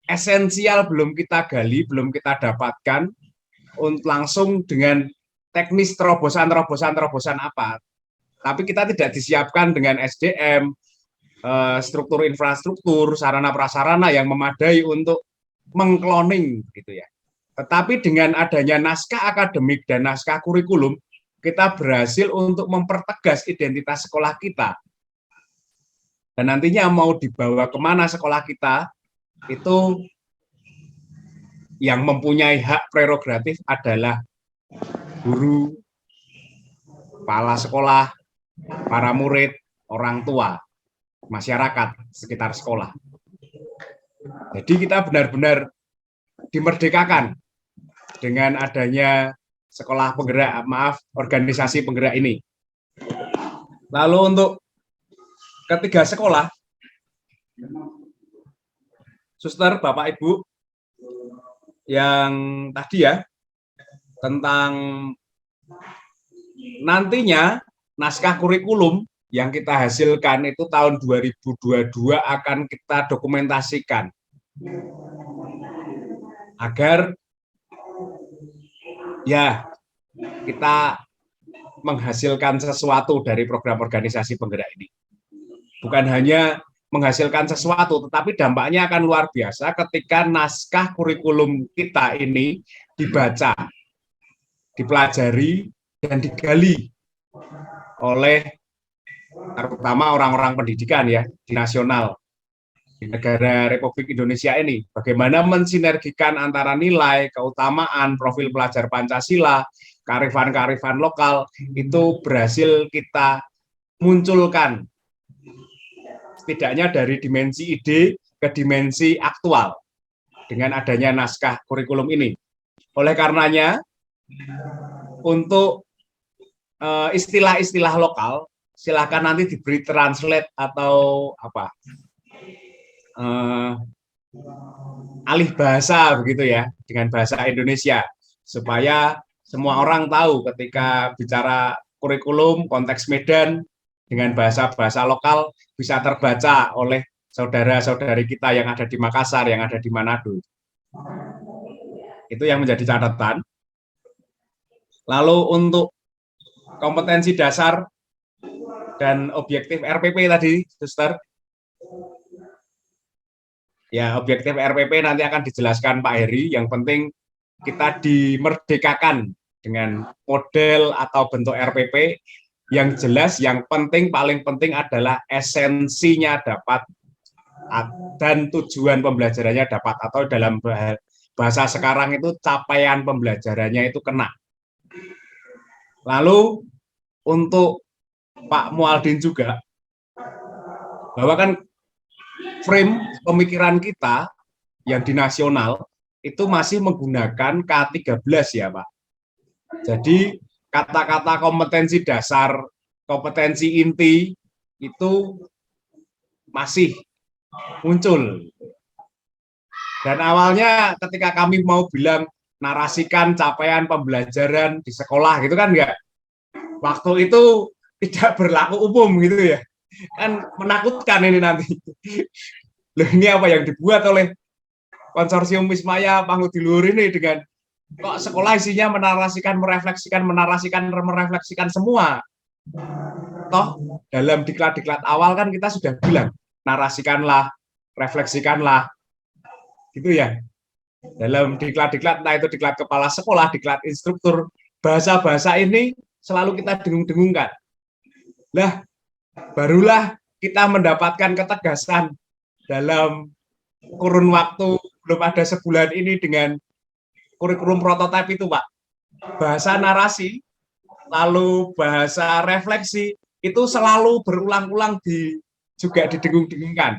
esensial belum kita gali, belum kita dapatkan untuk langsung dengan teknis terobosan apa. Tapi kita tidak disiapkan dengan SDM, struktur infrastruktur, sarana prasarana yang memadai untuk mengkloning gitu ya. Tetapi dengan adanya naskah akademik dan naskah kurikulum, kita berhasil untuk mempertegas identitas sekolah kita. Dan nantinya mau dibawa kemana sekolah kita, itu yang mempunyai hak prerogatif adalah guru, kepala sekolah, para murid, orang tua, masyarakat sekitar sekolah. Jadi kita benar-benar dimerdekakan dengan adanya sekolah penggerak, organisasi penggerak ini. Lalu untuk ketiga sekolah, suster, Bapak, Ibu, yang tadi ya, tentang nantinya naskah kurikulum yang kita hasilkan itu tahun 2022 akan kita dokumentasikan agar ya kita menghasilkan sesuatu dari program organisasi penggerak ini. Bukan hanya menghasilkan sesuatu, tetapi dampaknya akan luar biasa ketika naskah kurikulum kita ini dibaca, dipelajari, dan digali oleh terutama orang-orang pendidikan ya di nasional, di negara Republik Indonesia ini. Bagaimana mensinergikan antara nilai, keutamaan, profil pelajar Pancasila, kearifan-kearifan lokal, itu berhasil kita munculkan setidaknya dari dimensi ide ke dimensi aktual dengan adanya naskah kurikulum ini. Oleh karenanya, untuk istilah-istilah lokal, silakan nanti diberi translate atau apa, alih bahasa begitu ya, dengan bahasa Indonesia, supaya semua orang tahu ketika bicara kurikulum konteks Medan dengan bahasa-bahasa lokal bisa terbaca oleh saudara-saudari kita yang ada di Makassar, yang ada di Manado. Itu yang menjadi catatan. Lalu untuk kompetensi dasar dan objektif RPP tadi, Suster. Ya, objektif RPP nanti akan dijelaskan Pak Heri. Yang penting kita dimerdekakan dengan model atau bentuk RPP yang jelas, yang penting, paling penting adalah esensinya dapat dan tujuan pembelajarannya dapat, atau dalam bahasa sekarang itu capaian pembelajarannya itu kena. Lalu untuk Pak Mualdin juga, bahwa kan frame pemikiran kita yang di nasional itu masih menggunakan K13 ya Pak. Jadi kata-kata kompetensi dasar, kompetensi inti itu masih muncul. Dan awalnya ketika kami mau bilang narasikan capaian pembelajaran di sekolah gitu kan enggak. Waktu itu tidak berlaku umum gitu ya. Kan menakutkan ini nanti. Loh, ini apa yang dibuat oleh konsorsium Wismaya Pangudi-Luhur ini dengan kok sekolah isinya menarasikan, merefleksikan semua. Toh dalam diklat-diklat awal kan kita sudah bilang narasikanlah, refleksikanlah, gitu ya. Dalam diklat-diklat, entah itu diklat kepala sekolah, diklat instruktur, bahasa-bahasa ini selalu kita dengung-dengungkan. Lah, barulah kita mendapatkan ketegasan dalam kurun waktu belum ada sebulan ini dengan kurikulum prototipe itu, Pak. Bahasa narasi, lalu bahasa refleksi, itu selalu berulang-ulang juga didengung-dengungkan.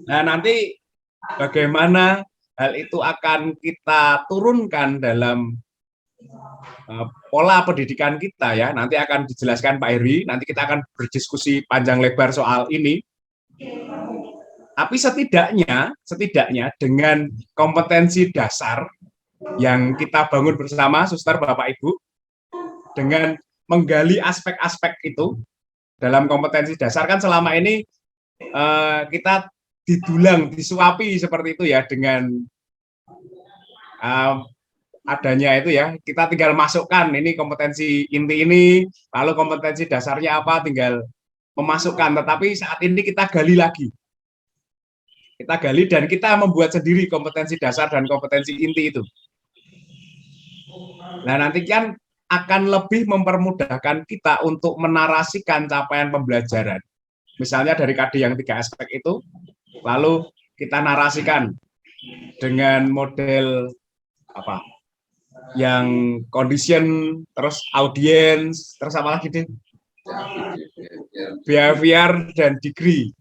Nah, nanti bagaimana hal itu akan kita turunkan dalam pola pendidikan kita ya, nanti akan dijelaskan Pak Heri, nanti kita akan berdiskusi panjang lebar soal ini. Tapi setidaknya dengan kompetensi dasar yang kita bangun bersama, Suster, Bapak, Ibu, dengan menggali aspek-aspek itu dalam kompetensi dasar kan selama ini kita didulang, disuapi seperti itu ya, dengan adanya itu ya, kita tinggal masukkan ini kompetensi inti ini, lalu kompetensi dasarnya apa, tinggal memasukkan. Tetapi saat ini kita gali lagi. Kita gali dan kita membuat sendiri kompetensi dasar dan kompetensi inti itu. Nah, nanti kan akan lebih mempermudahkan kita untuk menarasikan capaian pembelajaran. Misalnya dari KD yang 3 aspek itu, lalu kita narasikan dengan model apa? Yang condition, terus audience, terus apa lagi deh? Behavior dan degree.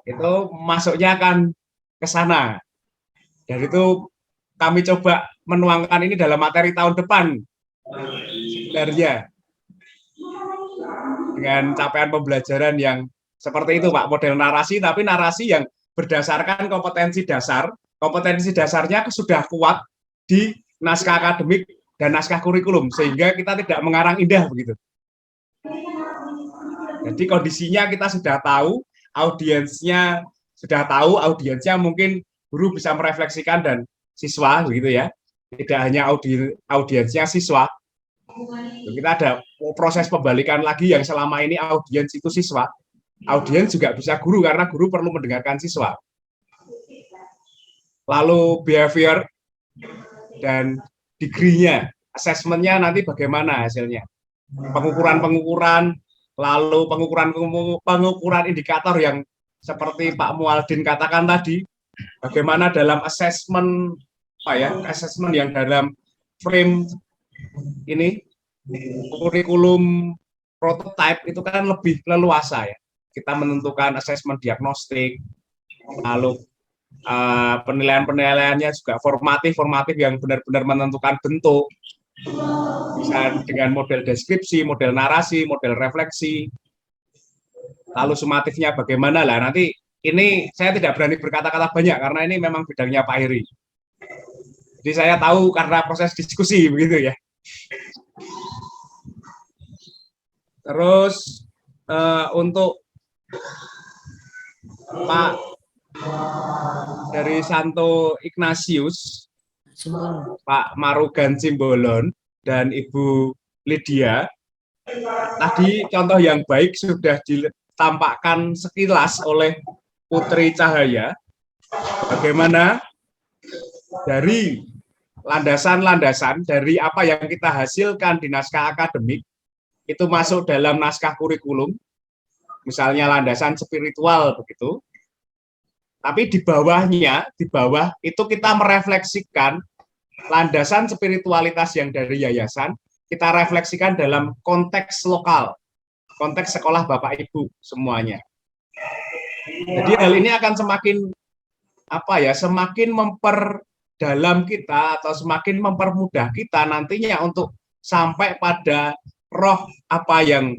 Itu masuknya akan ke sana. Dan itu kami coba menuangkan ini dalam materi tahun depan. Sebenarnya dengan capaian pembelajaran yang seperti itu, Pak, model narasi, tapi narasi yang berdasarkan kompetensi dasar. Kompetensi dasarnya sudah kuat di naskah akademik dan naskah kurikulum, sehingga kita tidak mengarang indah begitu. Jadi kondisinya kita sudah tahu, audiensnya sudah tahu, audiensnya mungkin guru bisa merefleksikan dan siswa begitu ya, tidak hanya audiensnya siswa. Kita ada proses pembalikan lagi yang selama ini audiens itu siswa, audiens juga bisa guru karena guru perlu mendengarkan siswa. Lalu behavior dan degree-nya, assessment-nya nanti bagaimana hasilnya, pengukuran, lalu pengukuran indikator yang seperti Pak Mualdin katakan tadi, bagaimana dalam assessment assessment yang dalam frame ini kurikulum prototype itu kan lebih leluasa ya. Kita menentukan assessment diagnostik, lalu penilaian-penilaiannya juga formatif yang benar-benar menentukan bentuk, Bisa dengan model deskripsi, model narasi, model refleksi, lalu sumatifnya bagaimana lah. Nanti ini saya tidak berani berkata-kata banyak karena ini memang bidangnya Pak Heri. Jadi saya tahu karena proses diskusi begitu ya. Terus untuk Pak dari Santo Ignatius, Pak Marugan Cimbolon, dan Ibu Lydia, tadi contoh yang baik sudah ditampakkan sekilas oleh Putri Cahaya, bagaimana dari landasan-landasan dari apa yang kita hasilkan di naskah akademik, itu masuk dalam naskah kurikulum, misalnya landasan spiritual begitu, tapi di bawahnya, di bawah itu kita merefleksikan landasan spiritualitas yang dari yayasan, kita refleksikan dalam konteks lokal, konteks sekolah Bapak Ibu semuanya. Jadi hal ini akan semakin semakin memperdalam kita atau semakin mempermudah kita nantinya untuk sampai pada roh apa yang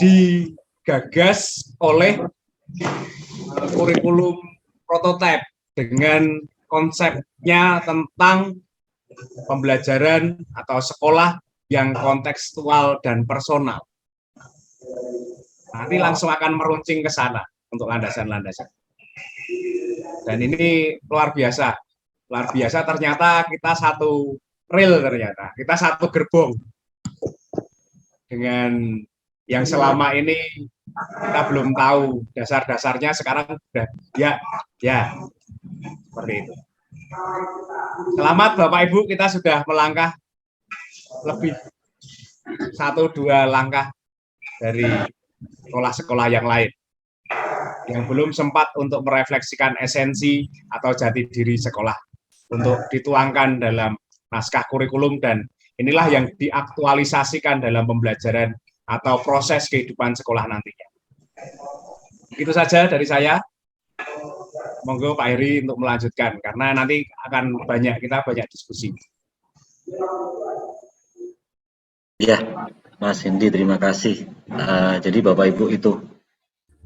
digagas oleh kurikulum prototipe dengan konsepnya tentang pembelajaran atau sekolah yang kontekstual dan personal. Nanti langsung akan meruncing ke sana untuk landasan-landasan. Dan ini luar biasa. Luar biasa, ternyata kita satu rel, ternyata. Kita satu gerbong. Dengan yang selama ini kita belum tahu dasar-dasarnya, sekarang sudah ya seperti itu. Selamat Bapak Ibu, kita sudah melangkah lebih 1-2 langkah dari sekolah-sekolah yang lain yang belum sempat untuk merefleksikan esensi atau jati diri sekolah untuk dituangkan dalam naskah kurikulum, dan inilah yang diaktualisasikan dalam pembelajaran atau proses kehidupan sekolah nantinya. Itu saja dari saya. Monggo Pak Heri untuk melanjutkan, karena nanti akan kita banyak diskusi. Ya, Mas Hendy, terima kasih. Jadi Bapak Ibu itu,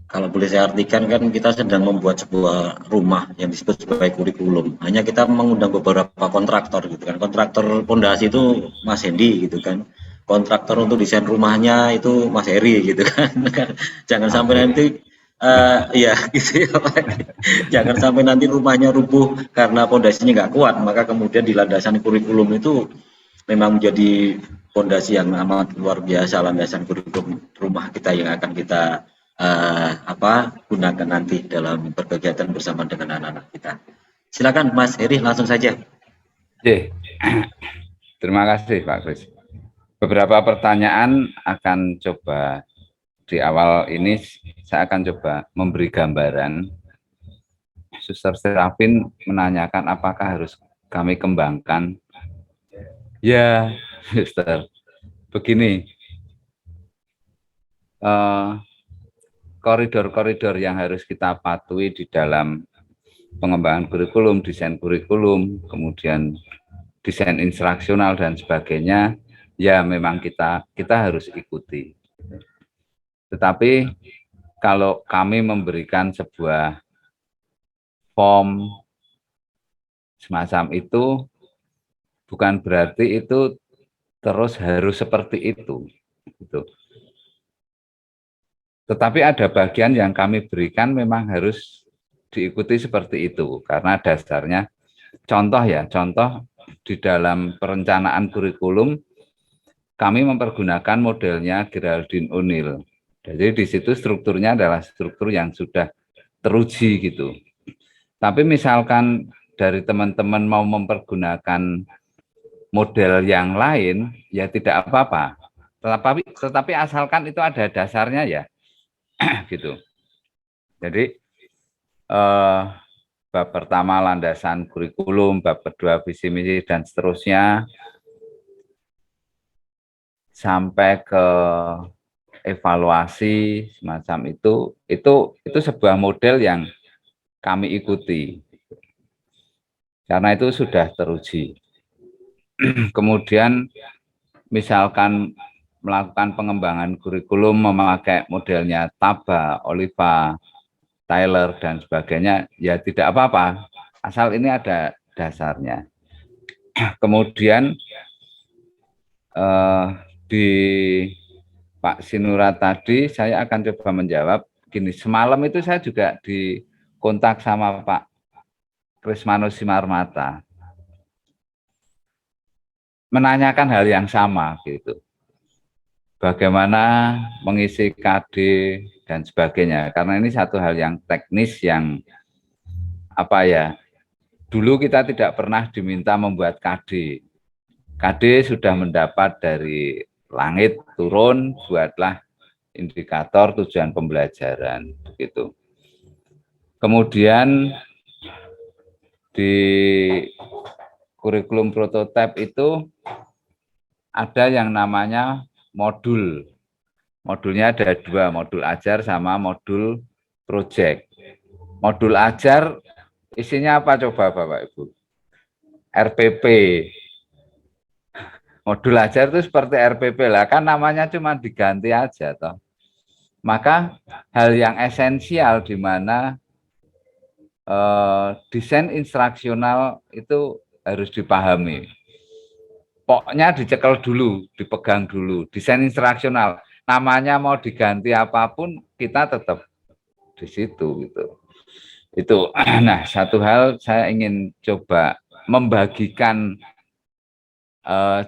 kalau boleh saya artikan kan kita sedang membuat sebuah rumah yang disebut sebagai kurikulum. Hanya kita mengundang beberapa kontraktor gitu kan. Kontraktor pondasi itu Mas Hendy gitu kan. Kontraktor untuk desain rumahnya itu Mas Heri gitu kan. Jangan sampai nanti ya gitu ya Pak. Jangan sampai nanti rumahnya rubuh karena pondasinya nggak kuat, maka kemudian di landasan kurikulum itu memang menjadi pondasi yang amat luar biasa, landasan kurikulum rumah kita yang akan kita gunakan nanti dalam berkegiatan bersama dengan anak-anak kita. Silakan Mas Heri, langsung saja. Terima kasih Pak Kris. Beberapa pertanyaan akan coba di awal ini saya akan coba memberi gambaran. Suster Serafin menanyakan apakah harus kami kembangkan. Ya, Suster. Begini. Koridor-koridor yang harus kita patuhi di dalam pengembangan kurikulum, desain kurikulum, kemudian desain instruksional dan sebagainya, ya memang kita harus ikuti. Tetapi kalau kami memberikan sebuah form semacam itu, bukan berarti itu terus harus seperti itu. Gitu. Tetapi ada bagian yang kami berikan memang harus diikuti seperti itu, karena dasarnya contoh di dalam perencanaan kurikulum kami mempergunakan modelnya Geraldine O'Neill. Jadi di situ strukturnya adalah struktur yang sudah teruji gitu. Tapi misalkan dari teman-teman mau mempergunakan model yang lain, ya tidak apa-apa. Tetapi asalkan itu ada dasarnya ya. Gitu. Jadi bab pertama landasan kurikulum, bab kedua visi misi dan seterusnya sampai ke evaluasi semacam itu sebuah model yang kami ikuti karena itu sudah teruji. Kemudian misalkan melakukan pengembangan kurikulum memakai modelnya Taba, Oliva, Tyler, dan sebagainya, ya tidak apa-apa, asal ini ada dasarnya. Kemudian di Pak Sinura tadi, saya akan coba menjawab gini, semalam itu saya juga dikontak sama Pak Krismanus Simarmata, menanyakan hal yang sama gitu. Bagaimana mengisi KD dan sebagainya. Karena ini satu hal yang teknis yang apa ya, dulu kita tidak pernah diminta membuat KD. KD sudah mendapat dari langit turun, buatlah indikator tujuan pembelajaran begitu. Kemudian di kurikulum prototipe itu ada yang namanya modul. Modulnya ada dua, modul ajar sama modul project. Modul ajar isinya apa coba Bapak Ibu? RPP. Modul ajar itu seperti RPP lah, kan namanya cuma diganti aja toh. Maka hal yang esensial di mana desain instruksional itu harus dipahami. Pokoknya dicekel dulu, dipegang dulu. Desain instruksional, namanya mau diganti apapun, kita tetap di situ gitu. Itu, nah satu hal saya ingin coba membagikan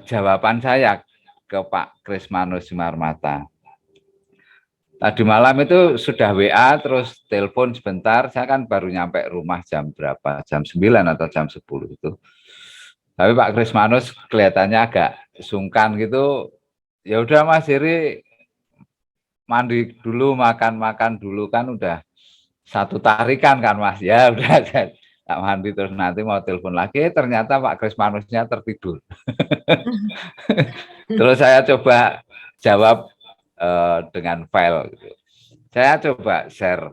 jawaban saya ke Pak Krismanus Simarmata. Tadi malam itu sudah WA, terus telepon sebentar, saya kan baru nyampe rumah jam berapa, jam 9 atau jam 10 itu. Tapi Pak Krismanus kelihatannya agak sungkan gitu. Ya udah Mas Heri mandi dulu, makan dulu, kan udah satu tarikan kan Mas. Ya udah saya tak mandi terus nanti mau telepon lagi. Ternyata Pak Krismanusnya tertidur. Terus saya coba jawab dengan file. Gitu. Saya coba share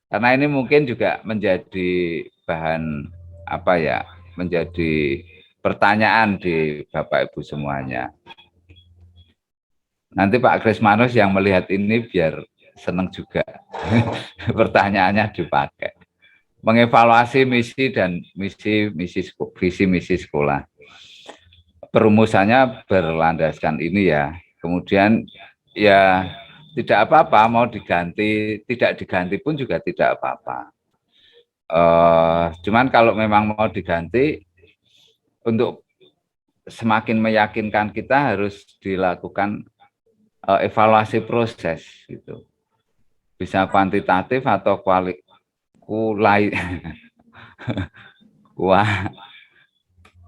karena ini mungkin juga menjadi bahan apa ya, menjadi pertanyaan di Bapak Ibu semuanya. Nanti Pak Krismanus yang melihat ini biar senang juga. Pertanyaannya dipakai. Mengevaluasi misi dan visi misi sekolah. Perumusannya berlandaskan ini ya. Kemudian ya tidak apa-apa, mau diganti, tidak diganti pun juga tidak apa-apa. Cuman kalau memang mau diganti, untuk semakin meyakinkan kita harus dilakukan evaluasi proses gitu. Bisa kuantitatif atau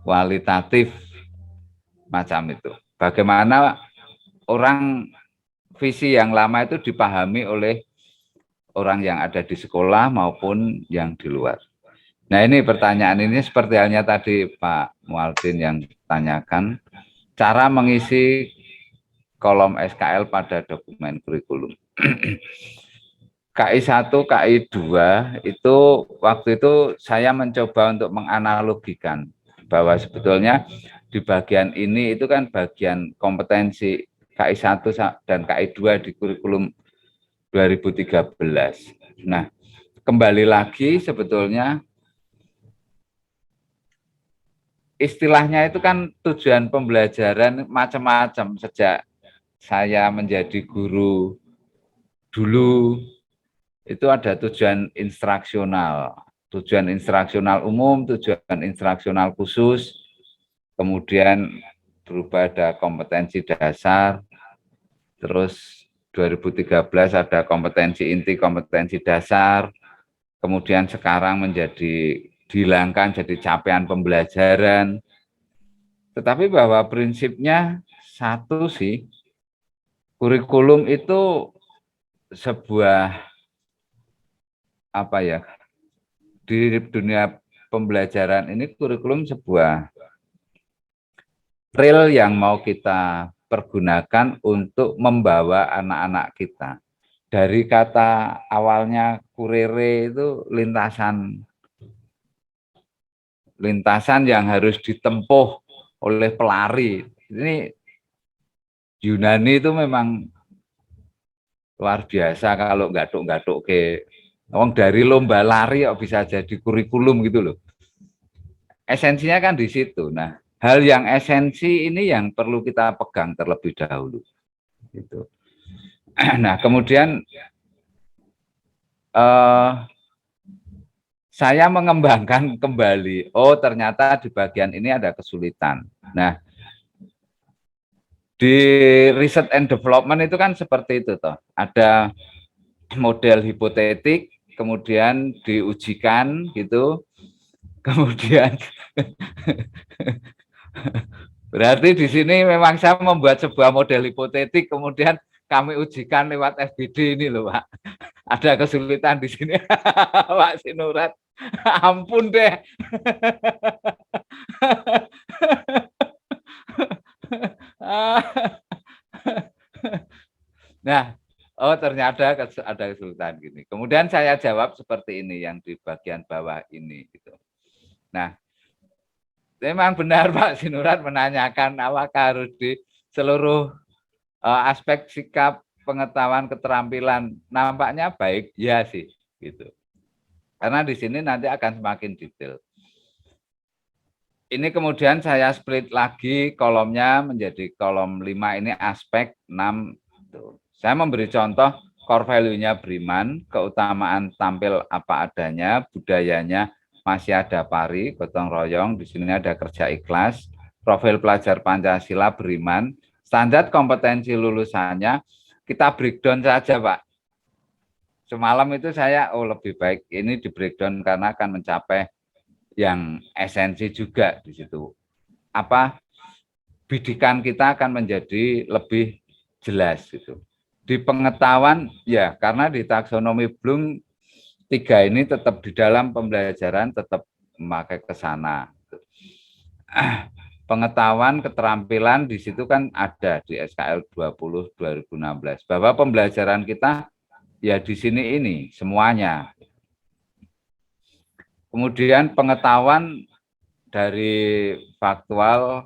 kualitatif macam itu. Bagaimana orang visi yang lama itu dipahami oleh orang yang ada di sekolah maupun yang di luar. Nah ini pertanyaan ini seperti halnya tadi Pak Mualdin yang tanyakan, cara mengisi kolom SKL pada dokumen kurikulum. KI 1, KI 2 itu waktu itu saya mencoba untuk menganalogikan bahwa sebetulnya di bagian ini itu kan bagian kompetensi KI 1 dan KI 2 di kurikulum 2013. Nah, kembali lagi sebetulnya istilahnya itu kan tujuan pembelajaran macam-macam. Sejak saya menjadi guru dulu itu ada tujuan instruksional umum, tujuan instruksional khusus, kemudian berubah ada kompetensi dasar, terus 2013 ada kompetensi inti, kompetensi dasar, kemudian sekarang menjadi dihilangkan jadi capaian pembelajaran. Tetapi bahwa prinsipnya satu sih, kurikulum itu sebuah apa ya, di dunia pembelajaran ini kurikulum sebuah rel yang mau kita pergunakan untuk membawa anak-anak kita. Dari kata awalnya kurere itu lintasan yang harus ditempuh oleh pelari. Ini Yunani itu memang luar biasa kalau gatuk-gatuk ke wong dari lomba lari kok bisa jadi kurikulum gitu loh. Esensinya kan di situ. Nah, hal yang esensi ini yang perlu kita pegang terlebih dahulu. Gitu. Nah, kemudian saya mengembangkan kembali. Oh, ternyata di bagian ini ada kesulitan. Nah, di research and development itu kan seperti itu toh. Ada model hipotetik, kemudian diujikan gitu. Kemudian berarti di sini memang saya membuat sebuah model hipotetik, kemudian kami ujikan lewat FGD ini loh, Pak. Ada kesulitan di sini, Pak Sinurat. Ampun deh. Nah, oh ternyata ada kesulitan gini. Kemudian saya jawab seperti ini yang di bagian bawah ini gitu. Nah, memang benar Pak Sinurat menanyakan apakah harus di seluruh aspek sikap, pengetahuan, keterampilan. Nampaknya baik, ya sih gitu. Karena di sini nanti akan semakin detail. Ini kemudian saya split lagi kolomnya menjadi kolom 5 ini aspek 6. Saya memberi contoh core value-nya beriman, keutamaan tampil apa adanya, budayanya masih ada pari, gotong royong, di sini ada kerja ikhlas, profil pelajar Pancasila beriman, standar kompetensi lulusannya, kita breakdown saja Pak. Semalam itu saya, lebih baik ini di breakdown karena akan mencapai yang esensi juga di situ. Apa bidikan kita akan menjadi lebih jelas gitu. Di pengetahuan ya karena di taksonomi Bloom 3 ini tetap di dalam pembelajaran tetap memakai ke sana. Pengetahuan keterampilan di situ kan ada di SKL 20 2016 bahwa pembelajaran kita ya di sini ini semuanya. Kemudian pengetahuan dari faktual,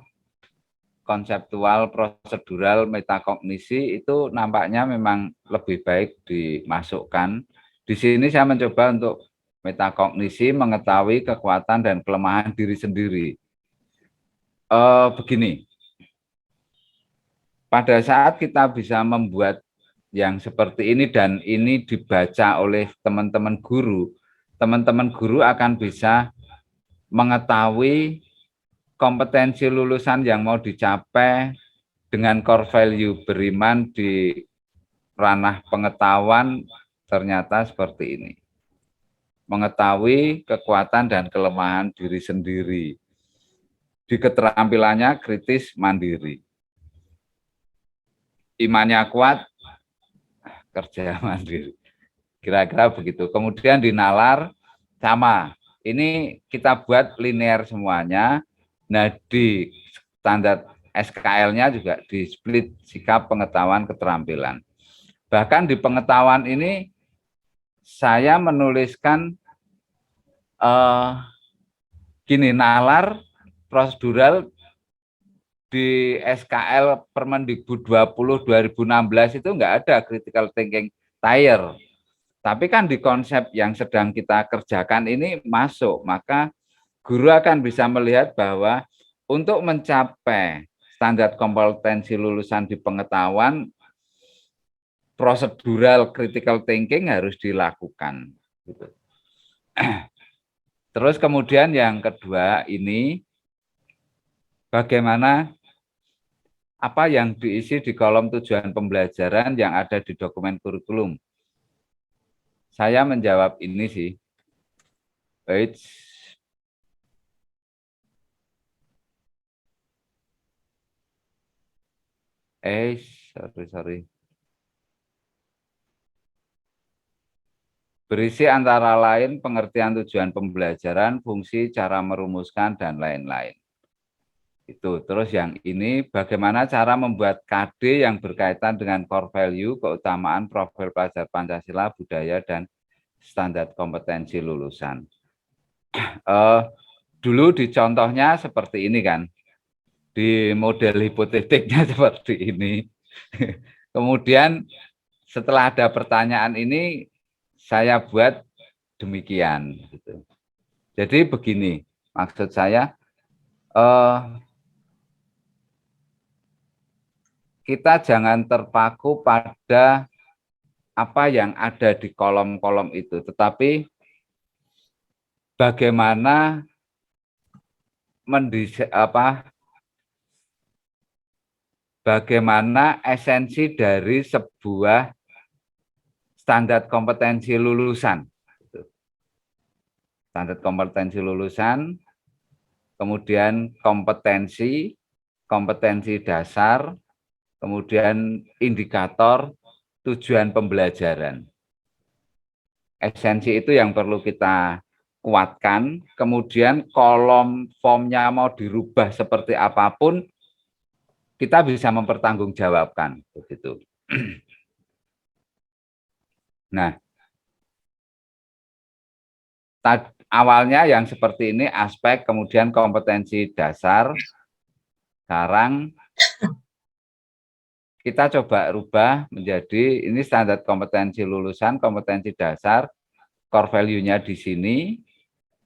konseptual, prosedural, metakognisi itu nampaknya memang lebih baik dimasukkan. Di sini saya mencoba untuk metakognisi, mengetahui kekuatan dan kelemahan diri sendiri. Begini, pada saat kita bisa membuat yang seperti ini dan ini dibaca oleh teman-teman guru akan bisa mengetahui kompetensi lulusan yang mau dicapai dengan core value beriman di ranah pengetahuan ternyata seperti ini. Mengetahui kekuatan dan kelemahan diri sendiri. Di keterampilannya kritis mandiri. Imannya kuat, kerja mandiri. Kira-kira begitu. Kemudian di nalar sama. Ini kita buat linear semuanya. Nah, di standar SKL-nya juga di split sikap pengetahuan keterampilan. Bahkan di pengetahuan ini saya menuliskan gini, nalar prosedural di SKL Permendikbud 20 2016 itu enggak ada critical thinking tier. Tapi kan di konsep yang sedang kita kerjakan ini masuk, maka guru akan bisa melihat bahwa untuk mencapai standar kompetensi lulusan di pengetahuan, prosedural critical thinking harus dilakukan. Terus kemudian yang kedua ini, bagaimana apa yang diisi di kolom tujuan pembelajaran yang ada di dokumen kurikulum. Saya menjawab ini sih. Sorry. Berisi antara lain pengertian tujuan pembelajaran, fungsi, cara merumuskan, dan lain-lain. Itu. Terus yang ini, bagaimana cara membuat KD yang berkaitan dengan core value, keutamaan, profil pelajar Pancasila, budaya, dan standar kompetensi lulusan. Dulu di contohnya seperti ini kan. Di di model hipotetiknya seperti ini. Kemudian setelah ada pertanyaan ini, saya buat demikian. Gitu. Jadi begini, maksud saya, kita jangan terpaku pada apa yang ada di kolom-kolom itu, tetapi bagaimana bagaimana esensi dari sebuah standar kompetensi lulusan. Standar kompetensi lulusan, kemudian kompetensi dasar, kemudian indikator tujuan pembelajaran. Esensi itu yang perlu kita kuatkan, kemudian kolom formnya mau dirubah seperti apapun, kita bisa mempertanggungjawabkan. Begitu. Nah, awalnya yang seperti ini aspek, kemudian kompetensi dasar. Sekarang kita coba rubah menjadi ini standar kompetensi lulusan, kompetensi dasar, core value-nya di sini,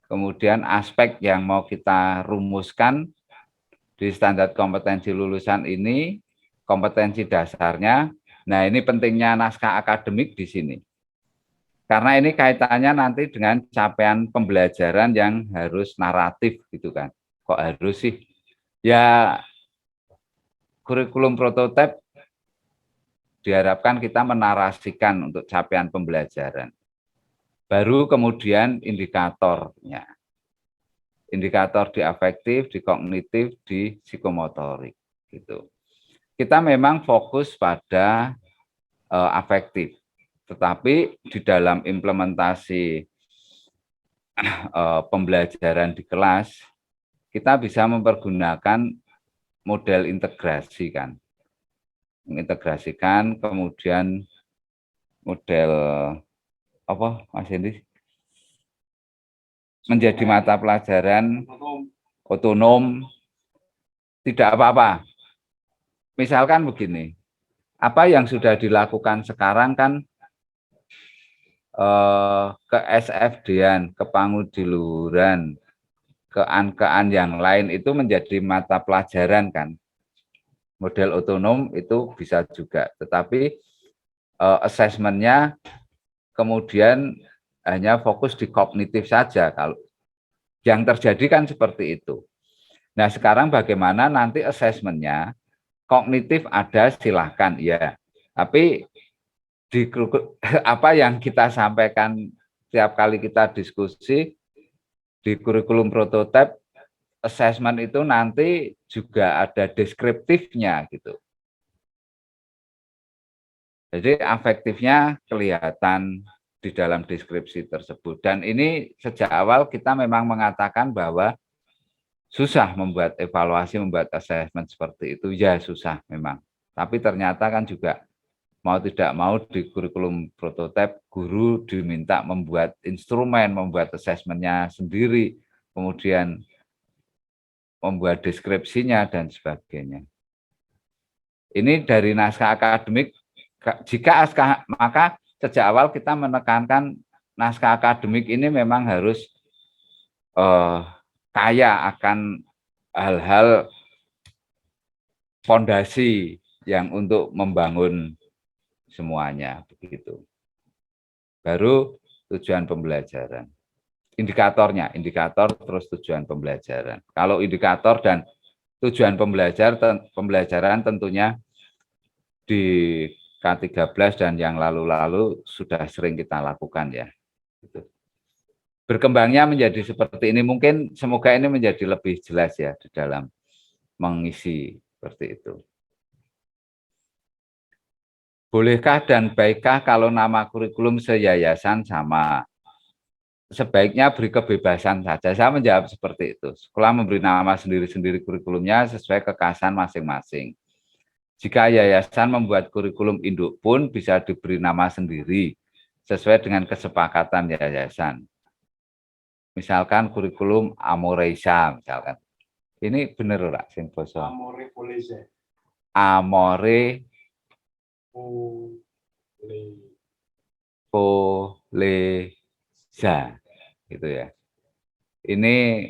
kemudian aspek yang mau kita rumuskan di standar kompetensi lulusan ini, kompetensi dasarnya. Nah, ini pentingnya naskah akademik di sini. Karena ini kaitannya nanti dengan capaian pembelajaran yang harus naratif gitu kan. Kok harus sih? Ya, kurikulum prototipe diharapkan kita menarasikan untuk capaian pembelajaran. Baru kemudian indikatornya. Indikator di afektif, di kognitif, di psikomotorik gitu. Kita memang fokus pada afektif. Tetapi di dalam implementasi pembelajaran di kelas, kita bisa mempergunakan model integrasi kan. Mengintegrasikan, kemudian model apa Mas Hendy? Menjadi mata pelajaran otonom, tidak apa-apa. Misalkan begini, apa yang sudah dilakukan sekarang kan ke SFD-an, ke pangudiluhuran, kean yang lain itu menjadi mata pelajaran kan. Model otonom itu bisa juga, tetapi asesmennya kemudian hanya fokus di kognitif saja. Kalau yang terjadi kan seperti itu. Nah, sekarang bagaimana nanti asesmennya kognitif ada silahkan ya, tapi di apa yang kita sampaikan setiap kali kita diskusi di kurikulum prototipe, assessment itu nanti juga ada deskriptifnya gitu. Jadi afektifnya kelihatan di dalam deskripsi tersebut. Dan ini sejak awal kita memang mengatakan bahwa susah membuat evaluasi, membuat assessment seperti itu. Ya susah memang. Tapi ternyata kan juga mau tidak mau di kurikulum prototipe guru diminta membuat instrumen, membuat assessment-nya sendiri, kemudian membuat deskripsinya dan sebagainya. Ini dari naskah akademik, jika maka sejak awal kita menekankan naskah akademik ini memang harus kaya akan hal-hal fondasi yang untuk membangun semuanya begitu. Baru tujuan pembelajaran. Indikatornya, indikator terus tujuan pembelajaran. Kalau indikator dan tujuan pembelajaran tentunya di K13 dan yang lalu-lalu sudah sering kita lakukan ya. Gitu. Berkembangnya menjadi seperti ini, mungkin semoga ini menjadi lebih jelas ya di dalam mengisi seperti itu. Bolehkah dan baikkah kalau nama kurikulum seyayasan sama? Sebaiknya beri kebebasan saja. Saya menjawab seperti itu. Sekolah memberi nama sendiri-sendiri kurikulumnya sesuai kekhasan masing-masing. Jika yayasan membuat kurikulum induk pun bisa diberi nama sendiri sesuai dengan kesepakatan yayasan. Misalkan kurikulum Amoreisa, misalkan. Ini bener ora sing basa? Amore polese. Amore poleza gitu ya. Ini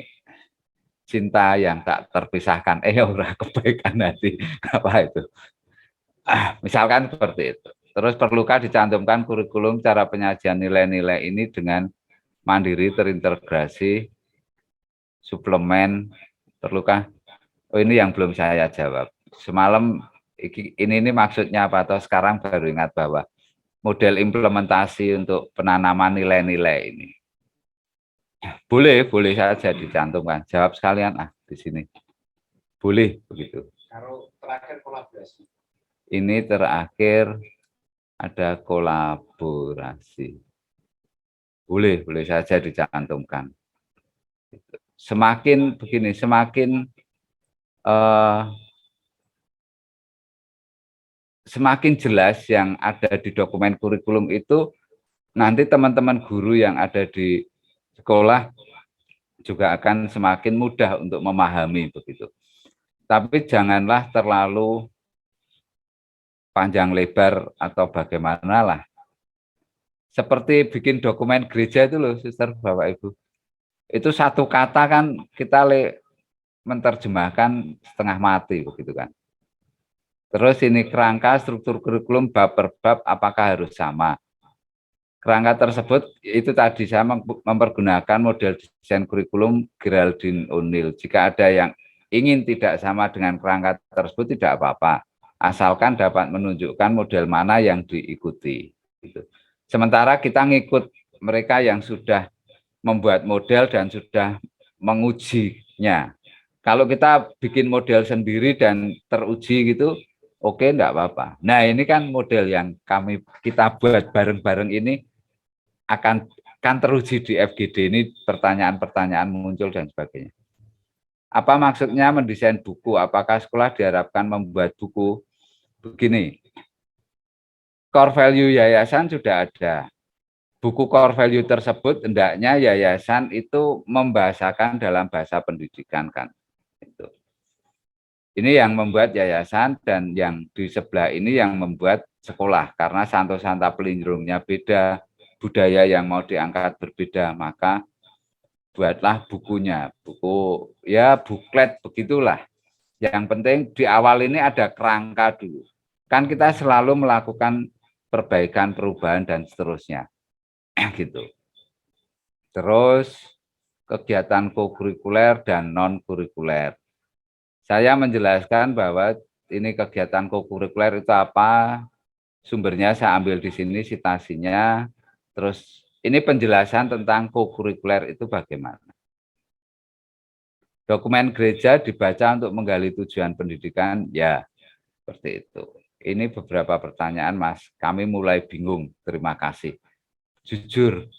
cinta yang tak terpisahkan. Ora kebaikan hati. Apa itu? Misalkan seperti itu. Terus perlukah dicantumkan kurikulum cara penyajian nilai-nilai ini dengan mandiri terintegrasi suplemen, perlukah? Oh, ini yang belum saya jawab. Semalam ini maksudnya apa, atau sekarang baru ingat bahwa model implementasi untuk penanaman nilai-nilai ini. Boleh saja dicantumkan. Jawab sekalian di sini. Boleh begitu. Kalau terakhir kolaborasi. Ini terakhir ada kolaborasi. Boleh saja dicantumkan. Semakin begini, semakin jelas yang ada di dokumen kurikulum itu, nanti teman-teman guru yang ada di sekolah juga akan semakin mudah untuk memahami begitu. Tapi janganlah terlalu panjang lebar atau bagaimana lah. Seperti bikin dokumen gereja itu loh, Suster, Bapak Ibu. Itu satu kata kan kita menerjemahkan setengah mati begitu kan. Terus ini kerangka struktur kurikulum bab per bab apakah harus sama? Kerangka tersebut itu tadi saya mempergunakan model desain kurikulum Geraldine O'Neill. Jika ada yang ingin tidak sama dengan kerangka tersebut tidak apa-apa, asalkan dapat menunjukkan model mana yang diikuti. Gitu. Sementara kita ngikut mereka yang sudah membuat model dan sudah mengujinya. Kalau kita bikin model sendiri dan teruji gitu, oke, enggak apa-apa. Nah, ini kan model yang kita buat bareng-bareng ini akan teruji di FGD ini, pertanyaan-pertanyaan muncul dan sebagainya. Apa maksudnya mendesain buku? Apakah sekolah diharapkan membuat buku? Begini, core value yayasan sudah ada. Buku core value tersebut hendaknya yayasan itu membahasakan dalam bahasa pendidikan kan. Itu. Ini yang membuat yayasan dan yang di sebelah ini yang membuat sekolah karena santo-santa pelindungnya beda, budaya yang mau diangkat berbeda, maka buatlah bukunya, buku ya buklet begitulah. Yang penting di awal ini ada kerangka dulu. Kan kita selalu melakukan perbaikan, perubahan dan seterusnya. Gitu. Terus kegiatan kokurikuler dan non kurikuler. Saya menjelaskan bahwa ini kegiatan kokurikuler itu apa, sumbernya saya ambil di sini citasinya. Terus ini penjelasan tentang kokurikuler itu bagaimana. Dokumen gereja dibaca untuk menggali tujuan pendidikan, ya seperti itu. Ini beberapa pertanyaan, Mas. Kami mulai bingung. Terima kasih. Jujur.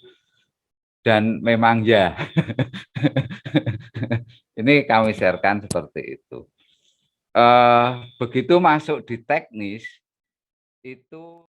Dan memang ya. Ini kami sharekan seperti itu. Begitu masuk di teknis, itu